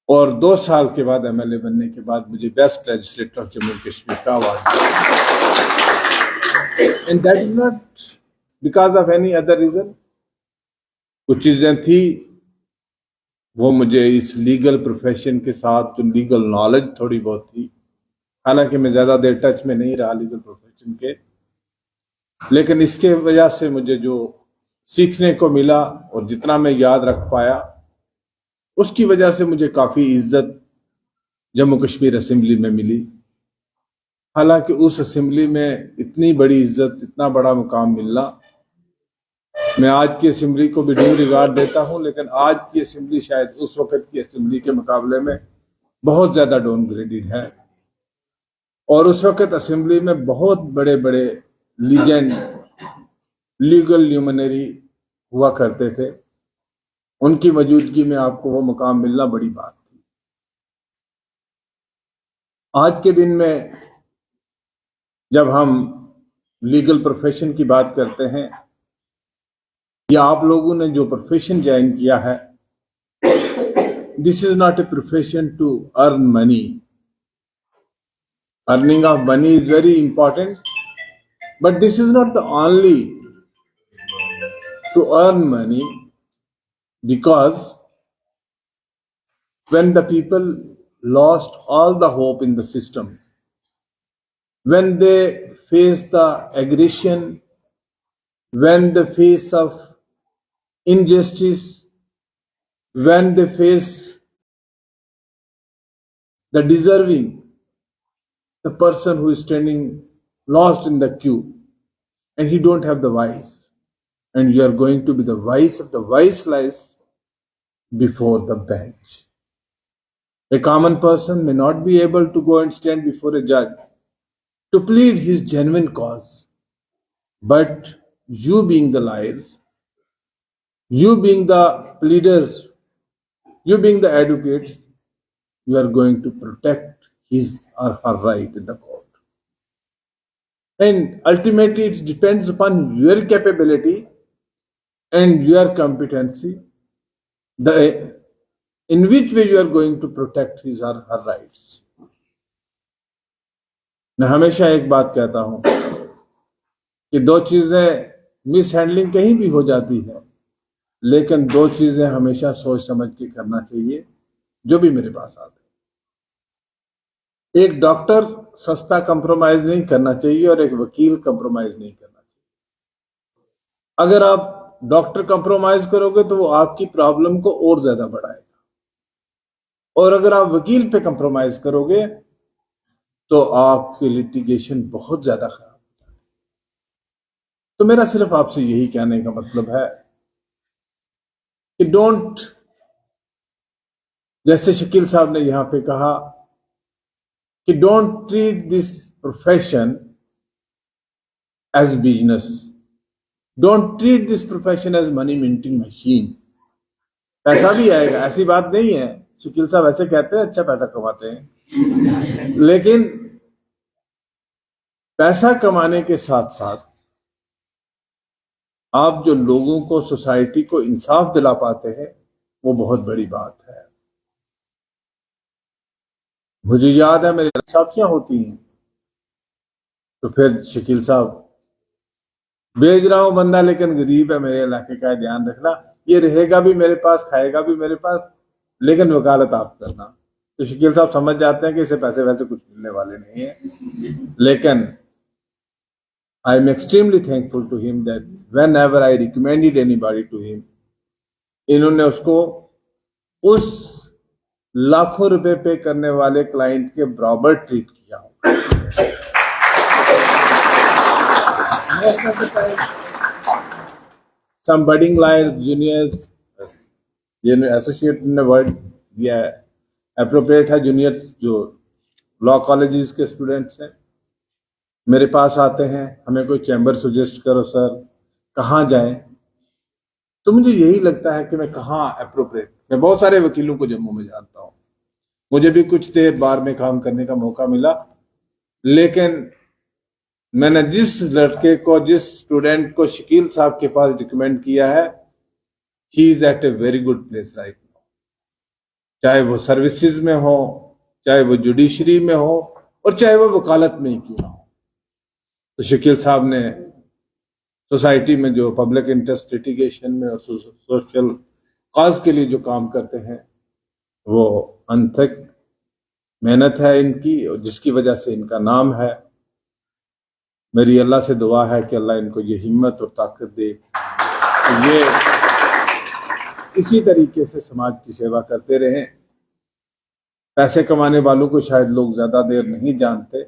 और 2 साल के बाद एमएलए बनने के बाद मुझे best legislator of Jammu Kashmir का अवार्ड मिला। And that is not because of any other reason. कुछ चीजें थी वो मुझे इस लीगल प्रोफेशन के साथ, जो लीगल नॉलेज थोड़ी बहुत थी, हालांकि मैं ज्यादा देर टच में नहीं रहा लीगल प्रोफेशन के, लेकिन इसके वजह से मुझे जो सीखने को मिला और जितना मैं याद रख पाया, उसकी वजह से मुझे काफी इज्जत जम्मू कश्मीर असेंबली में मिली। हालांकि उस असेंबली में इतनी बड़ी इज्जत, इतना बड़ा मुकाम मिलना, मैं आज की असेंबली को भी ड्यू रिगार्ड देता हूं, लेकिन आज की असेंबली शायद उस वक्त की असेंबली के मुकाबले में बहुत ज्यादा डाउनग्रेडेड है। और उस वक्त असेंबली में बहुत बड़े बड़े लीजेंड लीगल ल्यूमिनरी हुआ करते थे, उनकी मौजूदगी में आपको वो मुकाम मिलना बड़ी बात थी। आज के दिन में जब हम लीगल प्रोफेशन की बात करते हैं, या आप लोगों ने जो प्रोफेशन ज्वाइन किया है, this is not a profession to earn money. Earning of money is very important, but this is not the only to earn money, because when the people lost all the hope in the system, when they face the aggression, when they face of injustice, when they face the deserving, the person who is standing lost in the queue, and he don't have the voice, and you are going to be the voice of the voiceless before the bench. A common person may not be able to go and stand before a judge to plead his genuine cause, but you being the liars, you being the pleaders, you being the advocates, you are going to protect his or her right in the court. And ultimately it depends upon your capability and your competency, in which way you are going to protect his or her rights. मैं हमेशा एक बात कहता हूं कि 2 चीजें मिस हैंडलिंग कहीं भी हो जाती है, लेकिन 2 चीजें हमेशा सोच समझ के करना चाहिए। जो भी मेरे पास आते हैं। एक डॉक्टर सस्ता कंप्रोमाइज नहीं करना चाहिए और एक वकील कंप्रोमाइज नहीं करना चाहिए। अगर आप डॉक्टर कंप्रोमाइज करोगे तो वो आपकी प्रॉब्लम को और ज्यादा बढ़ाएगा, और अगर आप वकील पे कंप्रोमाइज करोगे तो आपकी लिटिगेशन बहुत ज्यादा खराब हो जाती है। तो मेरा सिर्फ आपसे यही कहने का मतलब है कि डोंट, जैसे शकील साहब ने यहां पे कहा कि don't treat this profession as business, don't treat this profession as money minting machine. पैसा भी आएगा, ऐसी बात नहीं है, शकील साहब ऐसे कहते हैं अच्छा पैसा कमाते हैं, लेकिन पैसा कमाने के साथ साथ आप जो लोगों को, सोसाइटी को इंसाफ दिला पाते हैं वो बहुत बड़ी बात है। मुझे याद है मेरी साफियां होती हैं तो फिर शकील साहब, भेज रहा हूं बंदा लेकिन गरीब है, मेरे इलाके का ध्यान रखना, ये रहेगा भी मेरे पास, खाएगा भी मेरे पास, लेकिन वकालत आप करना। तो शकील साहब समझ जाते हैं कि इसे पैसे वैसे कुछ मिलने वाले नहीं है। लेकिन I am extremely thankful to him that whenever I recommended anybody to him, इन्होंने उसको उस लाखों रुपए पे करने वाले क्लाइंट के बराबर ट्रीट किया। Some budding lawyers, juniors, associate ने वर्ड दिया है, अप्रोप्रिएट है, जूनियर्स जो लॉ कॉलेजेस के स्टूडेंट्स हैं मेरे पास आते हैं, हमें कोई चैम्बर सजेस्ट करो सर, कहाँ जाएं। तो मुझे यही लगता है कि मैं कहाँ अप्रोप्रिएट, मैं बहुत सारे वकीलों को जम्मू में जानता हूं, मुझे भी कुछ देर बार में काम करने का मौका मिला, लेकिन मैंने जिस लड़के को, जिस स्टूडेंट को शकील साहब के पास रिकमेंड किया है, he is at a very good place right now, चाहे वो सर्विसेज में हो, चाहे वो जुडिशरी में हो, और चाहे वो वकालत में ही क्यों ना हो। तो शकील साहब ने सोसाइटी में जो पब्लिक इंटरेस्ट लिटिगेशन में और सोशल कॉज के लिए जो काम करते हैं, वो अनथक मेहनत है इनकी, जिसकी वजह से इनका नाम है। मेरी अल्लाह से दुआ है कि अल्लाह इनको ये हिम्मत और ताकत दे कि ये इसी तरीके से समाज की सेवा करते रहें। पैसे कमाने वालों को शायद लोग ज्यादा देर नहीं जानते,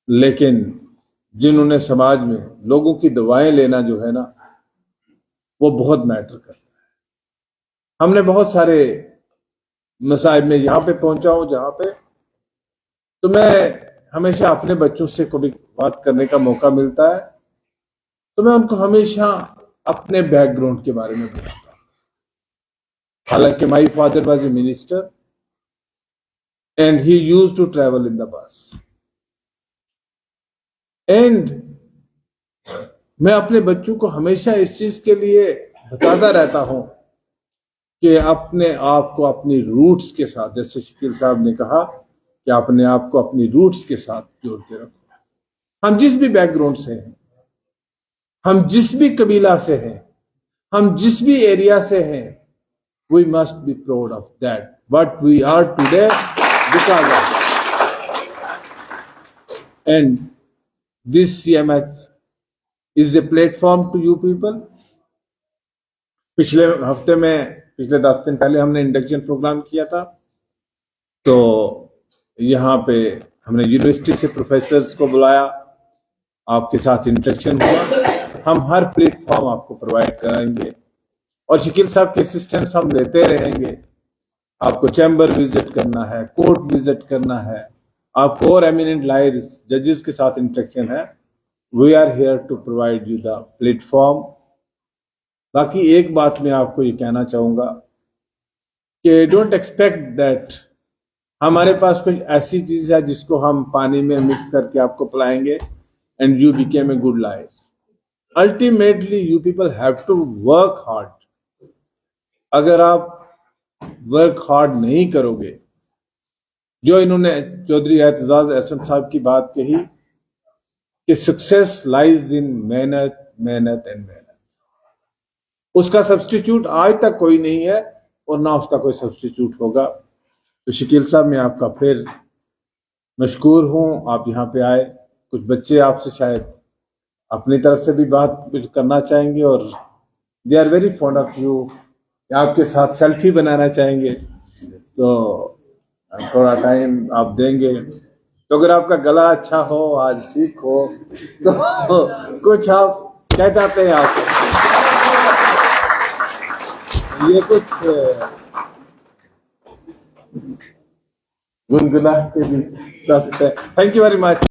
लेकिन जिन्होंने समाज में लोगों की दुआएं लेना जो है ना, वो बहुत मैटर करता है। हमने बहुत सारे मसाइब में यहां पे पहुंचा हूं जहां पे, तो मैं हमेशा अपने बच्चों से कभी बात करने का मौका मिलता है तो मैं उनको हमेशा अपने बैकग्राउंड के बारे में बताता हूं। हालांकि my father was a minister and he used to travel in the bus, एंड मैं अपने बच्चों को हमेशा इस चीज के लिए बताता रहता हूं कि अपने आप को अपनी रूट्स के साथ, जैसे शकील साहब ने कहा कि अपने आप को अपनी रूट्स के साथ जोड़ के रखो। हम जिस भी बैकग्राउंड से हैं, हम जिस भी कबीला से हैं, हम जिस भी एरिया से हैं, we must be proud of that what we are today because of, and this CMH is a platform to you people. पिछले 10 दिन पहले हमने इंडक्शन प्रोग्राम किया था, तो यहाँ पे हमने यूनिवर्सिटी से प्रोफेसर्स को बुलाया, आपके साथ इंटरेक्शन हुआ। हम हर प्लेटफॉर्म आपको प्रोवाइड कराएंगे और शकील साहब के असिस्टेंस हम लेते रहेंगे। आपको चैम्बर विजिट करना है, कोर्ट विजिट करना है, आपको और एमिनेंट लॉयर्स, जजेस के साथ इंटरेक्शन है, we are here to provide you the platform. बाकी एक बात मैं आपको ये कहना चाहूंगा कि डोंट एक्सपेक्ट दैट हमारे पास कोई ऐसी चीज है जिसको हम पानी में मिक्स करके आपको पिलाएंगे and you became a good liar. Ultimately you people have to work hard. अगर आप वर्क हार्ड नहीं करोगे, जो इन्होंने चौधरी एतजाज अहसन साहब की बात कही कि सक्सेस लाइज इन मेहनत, मेहनत एंड मेहनत, उसका सब्स्टिट्यूट आज तक कोई नहीं है और ना उसका कोई सब्स्टिट्यूट होगा। तो शकील साहब, मैं आपका फिर मशकूर हूँ, आप यहाँ पे आए। कुछ बच्चे आपसे शायद अपनी तरफ से भी बात कुछ करना चाहेंगे और they are very fond of you, आपके साथ सेल्फी बनाना चाहेंगे, तो थोड़ा टाइम आप देंगे तो अगर आपका गला अच्छा हो, आज ठीक हो, तो कुछ आप क्या चाहते हैं आप ये कुछ गुनगुना के भी बता सकते हैं। Thank you very much.